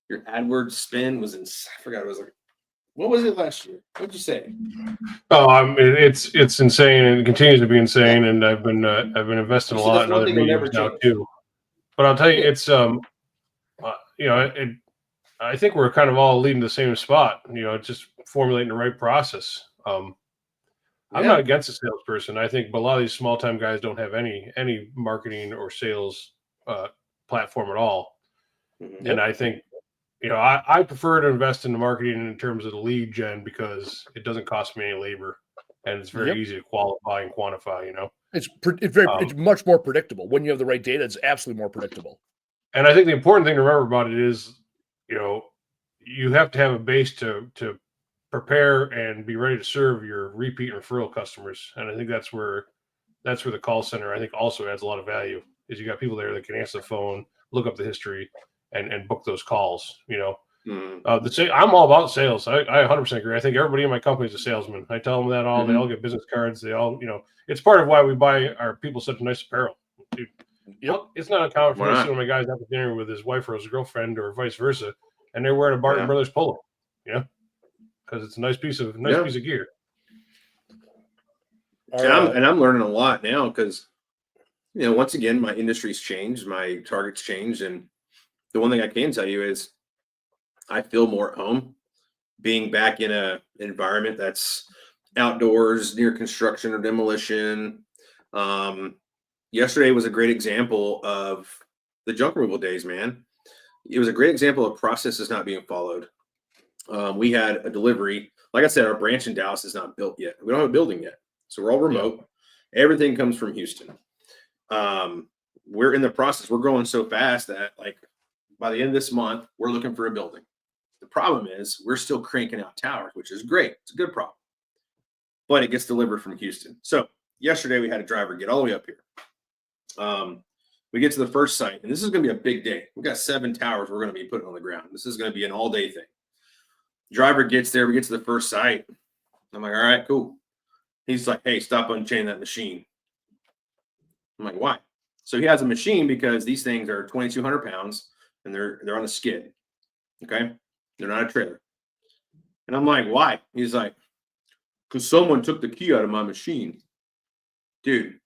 AdWords spend was I forgot, it was like, what was it last year? What'd you say? Oh, it's insane, and it continues to be insane. And I've been investing a lot in other mediums now too. But I'll tell you, it's I think we're kind of all leading the same spot. Just formulating the right process. I'm not against a salesperson. I think, but a lot of these small time guys don't have any marketing or sales platform at all. And I think, I prefer to invest in the marketing in terms of the lead gen, because it doesn't cost me any labor, and it's very easy to qualify and quantify. It's much more predictable when you have the right data. It's absolutely more predictable. And I think the important thing to remember about it is, you have to have a base to prepare and be ready to serve your repeat and referral customers. And I think that's where the call center, I think, also adds a lot of value, is you got people there that can answer the phone, look up the history, and book those calls. I'm all about sales. I 100% agree. I think everybody in my company is a salesman. I tell them that they all get business cards. They all, it's part of why we buy our people such nice apparel. Dude, Yep. It's not uncommon for Why me to not? see one of my guys out to dinner with his wife or his girlfriend or vice versa, and they're wearing a Barton Yeah. Brothers polo, because it's a nice piece of gear. And I'm learning a lot now because, once again, my industry's changed, my targets changed, and the one thing I can tell you is I feel more at home being back in a environment that's outdoors near construction or demolition. Yesterday was a great example of the junk removal days, man. It was a great example of processes not being followed. We had a delivery. Like I said, our branch in Dallas is not built yet. We don't have a building yet. So we're all remote. Yeah. Everything comes from Houston. We're in the process. We're growing so fast that by the end of this month, we're looking for a building. The problem is we're still cranking out towers, which is great. It's a good problem. But it gets delivered from Houston. So yesterday we had a driver get all the way up here. We get to the first site, and this is going to be a big day. We've got 7 towers we're going to be putting on the ground. This is going to be an all-day thing. Driver gets there. We get to the first site. I'm like, all right, cool. He's like, hey, stop unchaining that machine. I'm like, why? So he has a machine because these things are 2,200 pounds, and they're on a skid. Okay? They're not a trailer. And I'm like, why? He's like, because someone took the key out of my machine. Dude,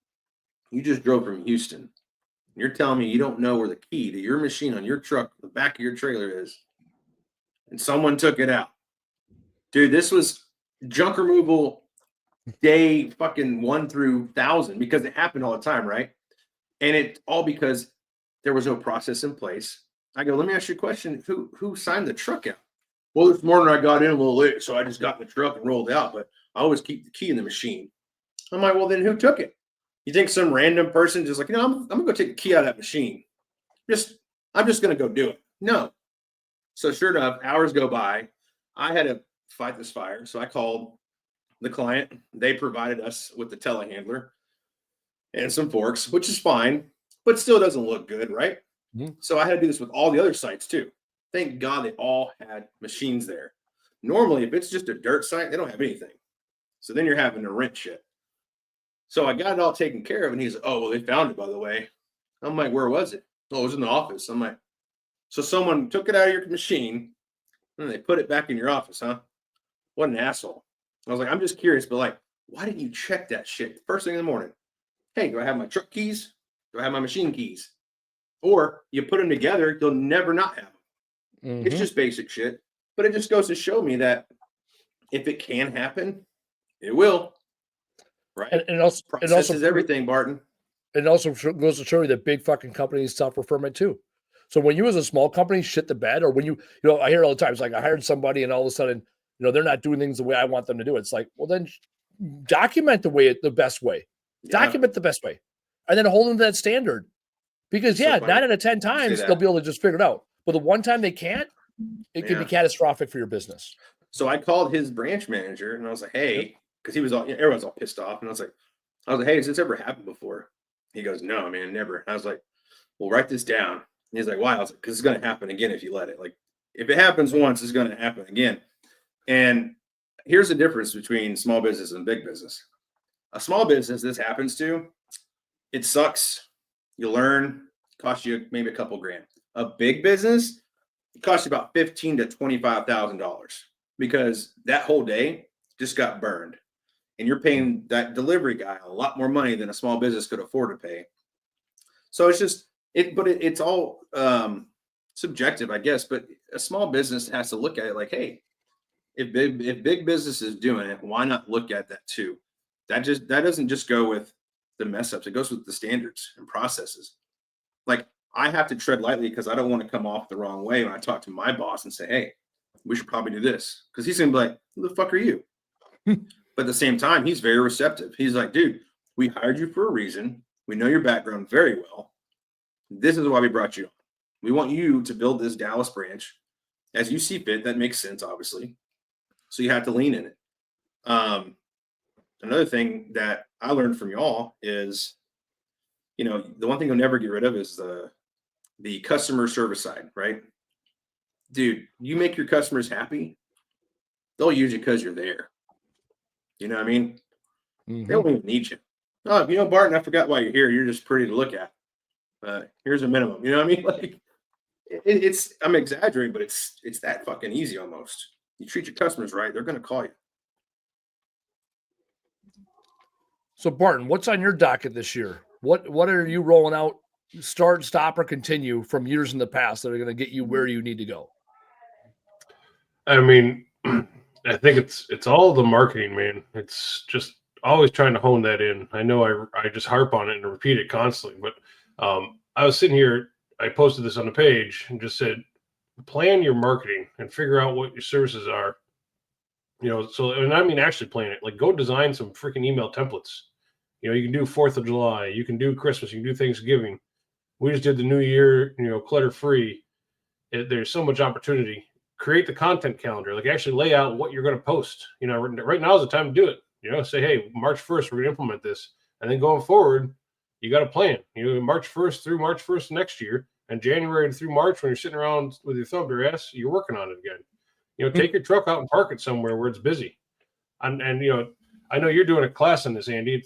you just drove from Houston. You're telling me you don't know where the key to your machine on your truck, the back of your trailer is, and someone took it out. Dude, this was junk removal day fucking 1 through 1,000 because it happened all the time, right? And it all because there was no process in place. I go, let me ask you a question. Who signed the truck out? Well, this morning I got in a little late, so I just got in the truck and rolled out, but I always keep the key in the machine. I'm like, well, then who took it? You think some random person just like, I'm going to go take the key out of that machine. I'm just going to go do it. No. So sure enough, hours go by. I had to fight this fire. So I called the client. They provided us with the telehandler and some forks, which is fine, but still doesn't look good, right? Mm-hmm. So I had to do this with all the other sites too. Thank God they all had machines there. Normally, if it's just a dirt site, they don't have anything. So then you're having to rent shit. So I got it all taken care of, and he's like, oh, well, they found it, by the way. I'm like, where was it? Oh, it was in the office. I'm like, so someone took it out of your machine, and they put it back in your office, huh? What an asshole. I was like, I'm just curious, but why didn't you check that shit first thing in the morning? Hey, do I have my truck keys? Do I have my machine keys? Or you put them together, you'll never not have them. Mm-hmm. It's just basic shit. But it just goes to show me that if it can happen, it will. Right. And also, process is everything, Barton. It also goes to show you that big fucking companies suffer from it too. So when you as a small company shit the bed, or when I hear all the time, it's like I hired somebody and all of a sudden, they're not doing things the way I want them to do it. It's like, well, then document the best way. Yeah. Document the best way. And then hold them to that standard. Because 9 out of 10 times they'll be able to just figure it out. But the one time they can't, it can be catastrophic for your business. So I called his branch manager and I was like, hey, because he was all, everyone's all pissed off. And I was like, hey, has this ever happened before? He goes, no, man, never. And I was like, well, write this down. And he's like, why? I was like, because it's going to happen again if you let it. Like, if it happens once, it's going to happen again. And here's the difference between small business and big business. A small business, this happens to, it sucks. You learn, costs you maybe a couple grand. A big business, it costs you about $15,000 to $25,000 because that whole day just got burned. And you're paying that delivery guy a lot more money than a small business could afford to pay. So it's just it's all subjective, I guess. But a small business has to look at it like, hey, if big business is doing it, why not look at that too? That doesn't just go with the mess ups. It goes with the standards and processes. Like I have to tread lightly because I don't want to come off the wrong way when I talk to my boss and say, hey, we should probably do this. Because he's gonna be like, who the fuck are you? But at the same time, he's very receptive. He's like, dude, we hired you for a reason. We know your background very well. This is why we brought you on. We want you to build this Dallas branch as you see fit. That makes sense, obviously. So you have to lean in it. Another thing that I learned from y'all is, the one thing you'll never get rid of is the customer service side, right? Dude, you make your customers happy, they'll use you because you're there. You know what I mean? Mm-hmm. They don't even need you. Oh, Barton, I forgot why you're here. You're just pretty to look at. Here's a minimum. You know what I mean? Like it's I'm exaggerating, but it's that fucking easy almost. You treat your customers right, they're gonna call you. So Barton, what's on your docket this year? What are you rolling out? Start, stop, or continue from years in the past that are going to get you where you need to go? I mean, I think it's all the marketing, man. It's just always trying to hone that in. I know I just harp on it and repeat it constantly, but I was sitting here, I posted this on the page and just said, plan your marketing and figure out what your services are. You know, so, and I mean, actually plan it. Like, go design some freaking email templates. You know, you can do 4th of July, you can do Christmas, you can do Thanksgiving. We just did the New Year, you know, clutter free. There's so much opportunity. Create the content calendar, like actually lay out what you're going to post. You know, right now is the time to do it. You know, say, hey, March 1st, we're going to implement this. And then going forward, you got a plan. You know, March 1st through March 1st next year, and January through March, when you're sitting around with your thumb up your ass, you're working on it again. You know, take your truck out and park it somewhere where it's busy. And you know, I know you're doing a class on this, Andy.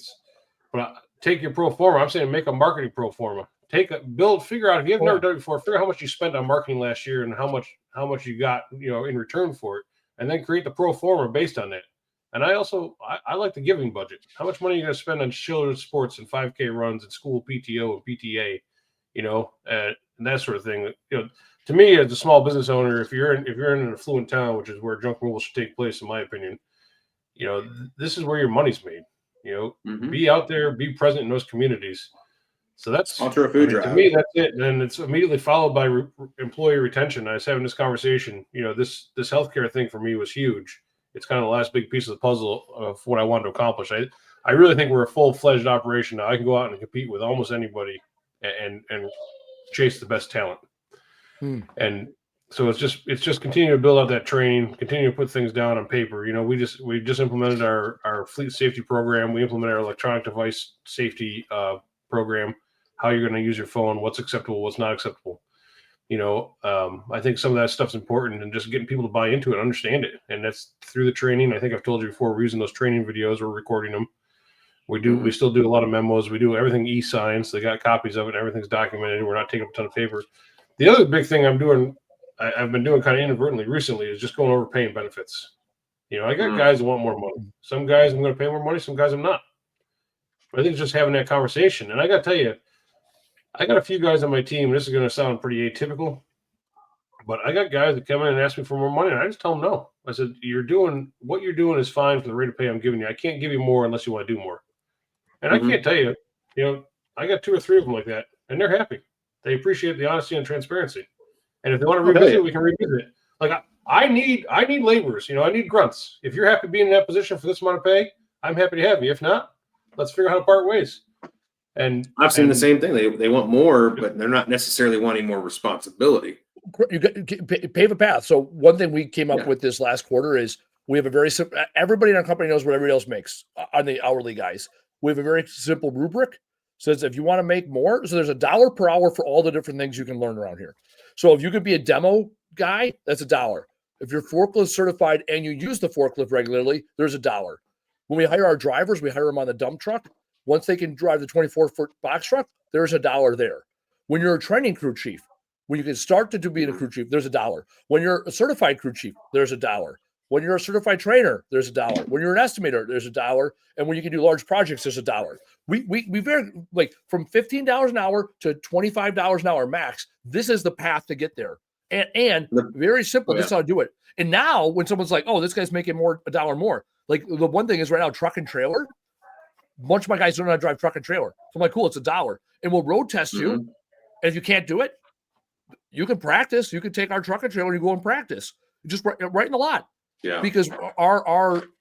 But take your pro forma. I'm saying make a marketing pro forma. Figure out if you have never done it before, figure out how much you spent on marketing last year and how much you got, you know, in return for it, and then create the pro forma based on that. And I like the giving budget. How much money are you going to spend on children's sports and 5K runs and school PTO and PTA, you know, and that sort of thing. You know, to me as a small business owner, if you're in an affluent town, which is where junk removal should take place, in my opinion, you know, this is where your money's made. You know, be out there, be present in those communities. So that's Sponsor a food drive. To me, that's it. And it's immediately followed by employee retention. I was having this conversation. You know, this healthcare thing for me was huge. It's kind of the last big piece of the puzzle of what I wanted to accomplish. I really think we're a full-fledged operation now. I can go out and compete with almost anybody and chase the best talent. And so it's just continue to build out that training, continue to put things down on paper. You know, we just implemented our fleet safety program. We implemented our electronic device safety program. How you're going to use your phone, what's acceptable, what's not acceptable. You know, I think some of that stuff's important, and just getting people to buy into it, understand it. And that's through the training. I think I've told you before, we're using those training videos, we're recording them. We still do a lot of memos. We do everything e-sign, so they got copies of it. Everything's documented. We're not taking up a ton of paper. The other big thing I've been doing kind of inadvertently recently is just going over paying benefits. You know, I got guys that want more money. Some guys I'm going to pay more money. Some guys I'm not. But I think it's just having that conversation. And I got to tell you, I got a few guys on my team, and this is going to sound pretty atypical, but I got guys that come in and ask me for more money, and I just tell them no. I said, what you're doing is fine for the rate of pay I'm giving you. I can't give you more unless you want to do more. And I can't tell you, you know, I got 2 or 3 of them like that, and they're happy. They appreciate the honesty and transparency. And if they want to revisit it, we can revisit it. Like I need laborers, you know, I need grunts. If you're happy being in that position for this amount of pay, I'm happy to have you. If not, let's figure out how to part ways. And I've seen the same thing. They want more, but they're not necessarily wanting more responsibility. You pave a path. So one thing we came up with this last quarter is we have a very simple. Everybody in our company knows what everybody else makes on the hourly guys. We have a very simple rubric. Says if you want to make more, so there's $1 per hour for all the different things you can learn around here. So if you could be a demo guy, that's $1. If you're forklift certified and you use the forklift regularly, there's $1. When we hire our drivers, we hire them on the dump truck. Once they can drive the 24-foot box truck, there's $1 there. When you're a training crew chief, when you can start to being a crew chief, there's $1. When you're a certified crew chief, there's $1. When you're a certified trainer, there's $1. When you're an estimator, there's $1. And when you can do large projects, there's $1. We very like from $15 an hour to $25 an hour max. This is the path to get there. And very simple. This is how to do it. And now when someone's like, oh, this guy's making $1 more. Like the one thing is right now, truck and trailer. A bunch of my guys don't know how to drive truck and trailer. So I'm like, cool, it's $1. And we'll road test you. And if you can't do it, you can practice. You can take our truck and trailer and you go and practice. Just right in the lot. Yeah. Because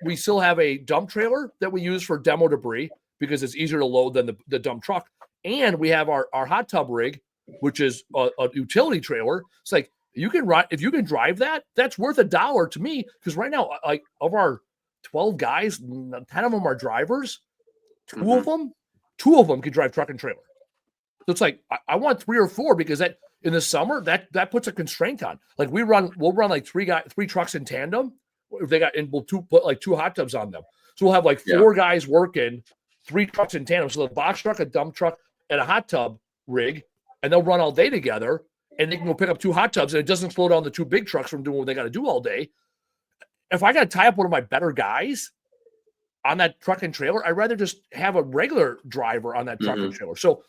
we still have a dump trailer that we use for demo debris because it's easier to load than the dump truck. And we have our hot tub rig, which is a utility trailer. It's like if you can drive that, that's worth $1 to me. Because right now, like of our 12 guys, 10 of them are drivers. Two of them can drive truck and trailer. So it's like I want 3 or 4 because that in the summer that puts a constraint on. Like we'll run like 3 trucks in tandem. If they got and we'll put like 2 hot tubs on them. So we'll have like 4 guys working 3 trucks in tandem. So the box truck, a dump truck, and a hot tub rig and they'll run all day together, and they can go pick up 2 hot tubs, and it doesn't slow down the 2 big trucks from doing what they got to do all day. If I got to tie up one of my better guys on that truck and trailer, I'd rather just have a regular driver on that truck and trailer. So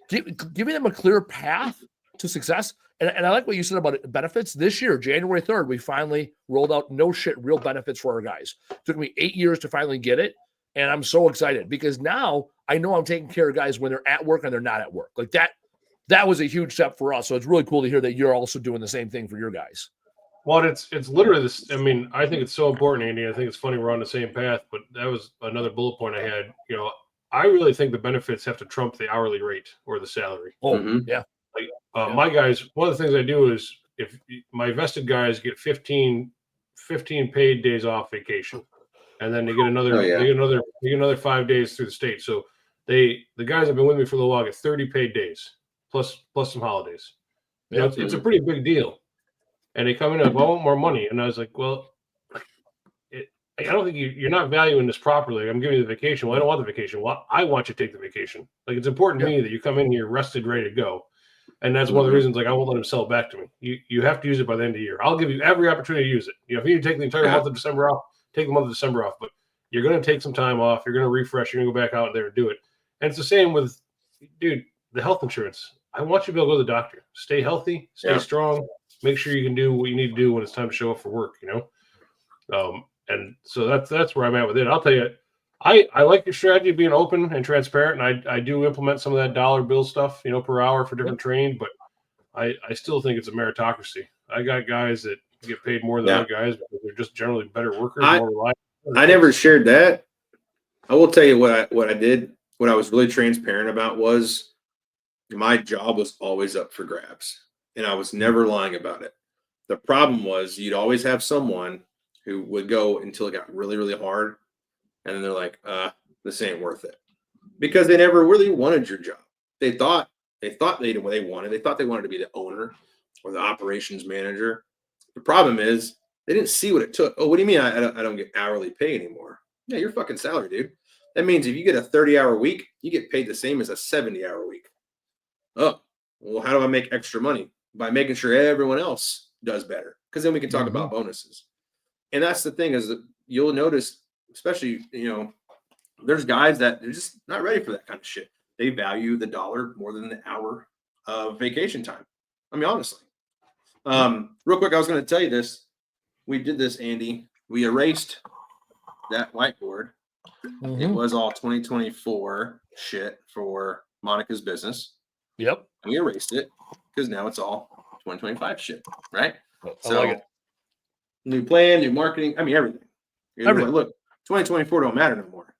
giving them a clear path to success. And I like what you said about benefits. This year, January 3rd, we finally rolled out real benefits for our guys. It took me 8 years to finally get it. And I'm so excited because now I know I'm taking care of guys when they're at work and they're not at work. Like that was a huge step for us. So it's really cool to hear that you're also doing the same thing for your guys. Well, it's literally this. I mean, I think it's so important, Andy. I think it's funny we're on the same path, but that was another bullet point I had. I really think the benefits have to trump the hourly rate or the salary. Oh, yeah. Like my guys, one of the things I do is if my vested guys get 15 paid days off vacation, and then they get another 5 days through the state. So the guys have been with me for a little while get 30 paid days plus some holidays. It's a pretty big deal. And they come in and I want more money. And I was like, well, I don't think you're not valuing this properly. I'm giving you the vacation. Well, I don't want the vacation. Well, I want you to take the vacation. Like, it's important to me that you come in here rested, ready to go. And that's one of the reasons, like, I won't let them sell it back to me. You have to use it by the end of the year. I'll give you every opportunity to use it. If you need to take the entire month of December off, take the month of December off. But you're going to take some time off. You're going to refresh. You're going to go back out there and do it. And it's the same with, dude, the health insurance. I want you to be able to go to the doctor. Stay healthy. Stay strong. Make sure you can do what you need to do when it's time to show up for work, And so that's where I'm at with it. I'll tell you, I like your strategy of being open and transparent, and I do implement some of that dollar bill stuff, per hour for different training, but I still think it's a meritocracy. I got guys that get paid more than other guys because they're just generally better workers, more reliable. I never shared that. I will tell you what I did. What I was really transparent about was my job was always up for grabs. And I was never lying about it. The problem was you'd always have someone who would go until it got really, really hard. And then they're like, this ain't worth it. Because they never really wanted your job. They thought they did what they wanted. They thought they wanted to be the owner or the operations manager. The problem is they didn't see what it took. Oh, what do you mean I don't get hourly pay anymore? Yeah, you're fucking salary, dude. That means if you get a 30-hour week, you get paid the same as a 70-hour week. Oh, well, how do I make extra money? By making sure everyone else does better, because then we can talk about bonuses. And that's the thing is that you'll notice, especially, there's guys that they're just not ready for that kind of shit. They value the dollar more than the hour of vacation time. I mean, honestly. Real quick, I was going to tell you this. We did this, Andy. We erased that whiteboard. It was all 2024 shit for Monica's business. Yep. And we erased it because now it's all 2025 shit, right? I like it. New plan, new marketing. I mean, everything. Everything. Look, 2024 don't matter no more.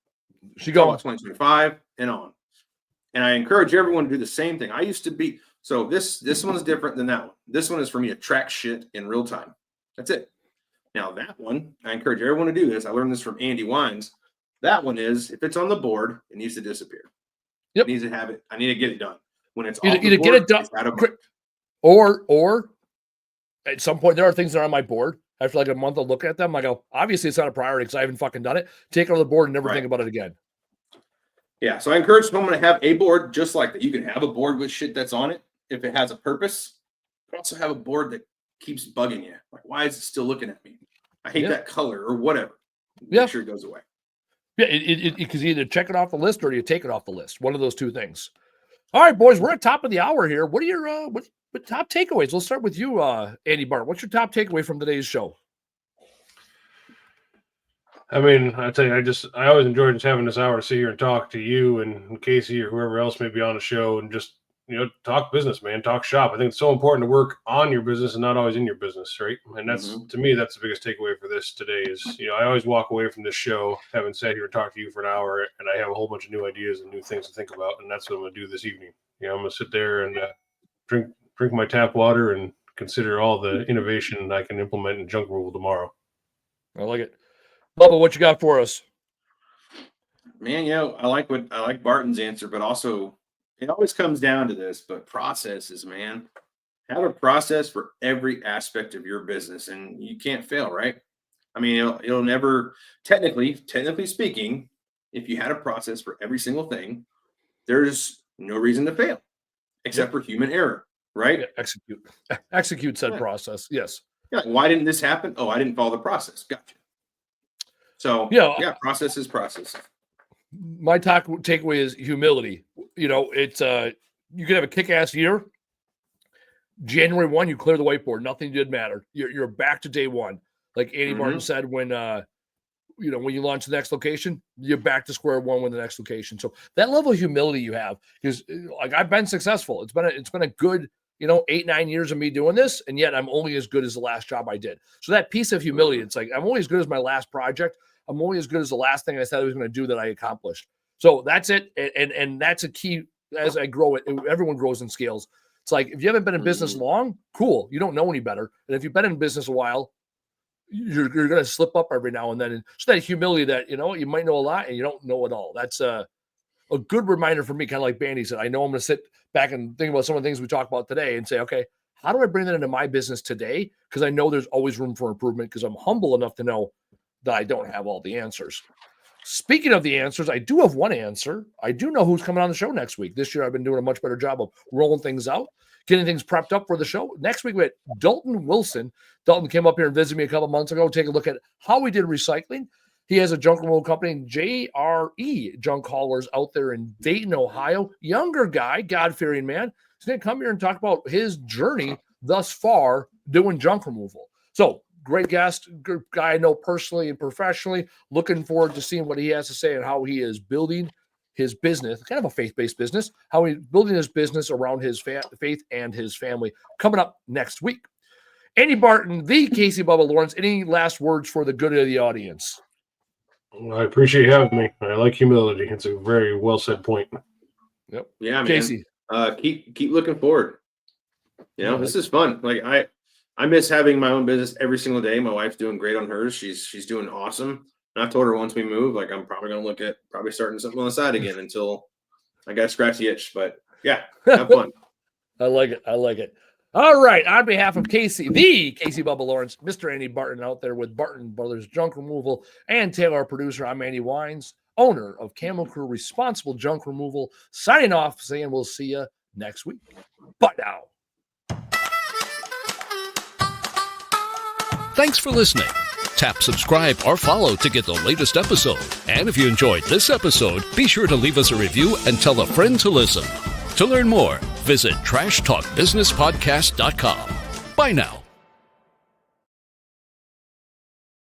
She go 2025 and on. And I encourage everyone to do the same thing. I used to be so this one's different than that one. This one is for me to track shit in real time. That's it. Now that one, I encourage everyone to do this. I learned this from Andy Weins. That one is if it's on the board, it needs to disappear. Yep. It needs to have it. I need to get it done. When it's either off the board, get it done, it's out of or at some point there are things that are on my board. After like a month, I'll look at them. I go, obviously it's not a priority because I haven't fucking done it. Take it on the board and never think about it again. Yeah, so I encourage someone to have a board just like that. You can have a board with shit that's on it if it has a purpose. But also have a board that keeps bugging you. Like, why is it still looking at me? I hate that color or whatever. Make sure it goes away. Yeah, because you either check it off the list or you take it off the list. One of those two things. All right, boys, we're at top of the hour here. What are your what top takeaways? We'll start with you, Andy Barten. What's your top takeaway from today's show? I mean, I tell you, I always enjoy just having this hour to sit here and talk to you and Casey or whoever else may be on the show and just, talk business, man, talk shop. I think it's so important to work on your business and not always in your business, right? And that's, to me, that's the biggest takeaway for this today is, I always walk away from this show having sat here and talked to you for an hour and I have a whole bunch of new ideas and new things to think about. And that's what I'm going to do this evening. I'm going to sit there and drink my tap water and consider all the innovation I can implement in Junk Rule tomorrow. I like it. Bubba, what you got for us? Man, I like Barton's answer, but also it always comes down to this, but processes, man. Have a process for every aspect of your business and you can't fail, right? I mean, it'll never, technically speaking, if you had a process for every single thing, there's no reason to fail. except for human error, right? Yeah, execute said Yeah. process. Yes. Yeah. Why didn't this happen? Oh, I didn't follow the process. Gotcha. So Yeah. process is process. My takeaway is humility. It's you could have a kick-ass year. January 1, you clear the whiteboard. Nothing did matter. You're back to day one. Like Andy Barten said, when when you launch the next location, you're back to square one with the next location. So that level of humility you have, because like I've been successful. It's been a good 8-9 years of me doing this, and yet I'm only as good as the last job I did. So that piece of humility, it's like I'm only as good as my last project. I'm only as good as the last thing I said I was going to do that I accomplished. So that's it, and that's a key. As I grow it, everyone grows in scales. It's like if you haven't been in business long, cool, you don't know any better. And if you've been in business a while, you're going to slip up every now and then. And so that humility that you might know a lot and you don't know it all. That's a good reminder for me, kind of like Bandy said. I know I'm going to sit back and think about some of the things we talked about today and say, okay, how do I bring that into my business today? Because I know there's always room for improvement, because I'm humble enough to know that I don't have all the answers. Speaking of the answers, I do have one answer. I do know who's coming on the show next week. This year, I've been doing a much better job of rolling things out, getting things prepped up for the show. Next week, we had Dalton Wilson. Dalton came up here and visited me a couple months ago, take a look at how we did recycling. He has a junk removal company, JRE Junk Haulers, out there in Dayton, Ohio. Younger guy, God-fearing man. He's going to come here and talk about his journey thus far doing junk removal. So, great guest, good guy I know personally and professionally. Looking forward to seeing what he has to say and how he is building his business, kind of a faith-based business, how he's building his business around his faith and his family, coming up next week. Andy Barten, the Casey Bubba Lawrence, any last words for the good of the audience? I appreciate you having me. I like humility. It's a very well said point. Yep. Yeah, man. Casey. Keep looking forward. This is fun. Like I miss having my own business every single day. My wife's doing great on hers. She's doing awesome. And I told her once we move, like I'm probably gonna look at starting something on the side again until I got to scratch the itch. But yeah, have fun. I like it. All right. On behalf of Casey, the Casey Bubba Lawrence, Mr. Andy Barten out there with Barten Brothers Junk Removal, and Taylor, our producer, I'm Andy Weins, owner of Camo Crew Responsible Junk Removal, signing off, saying we'll see you next week. Bye now. Thanks for listening. Tap subscribe or follow to get the latest episode. And if you enjoyed this episode, be sure to leave us a review and tell a friend to listen. To learn more, visit trashtalkbusinesspodcast.com. Bye now.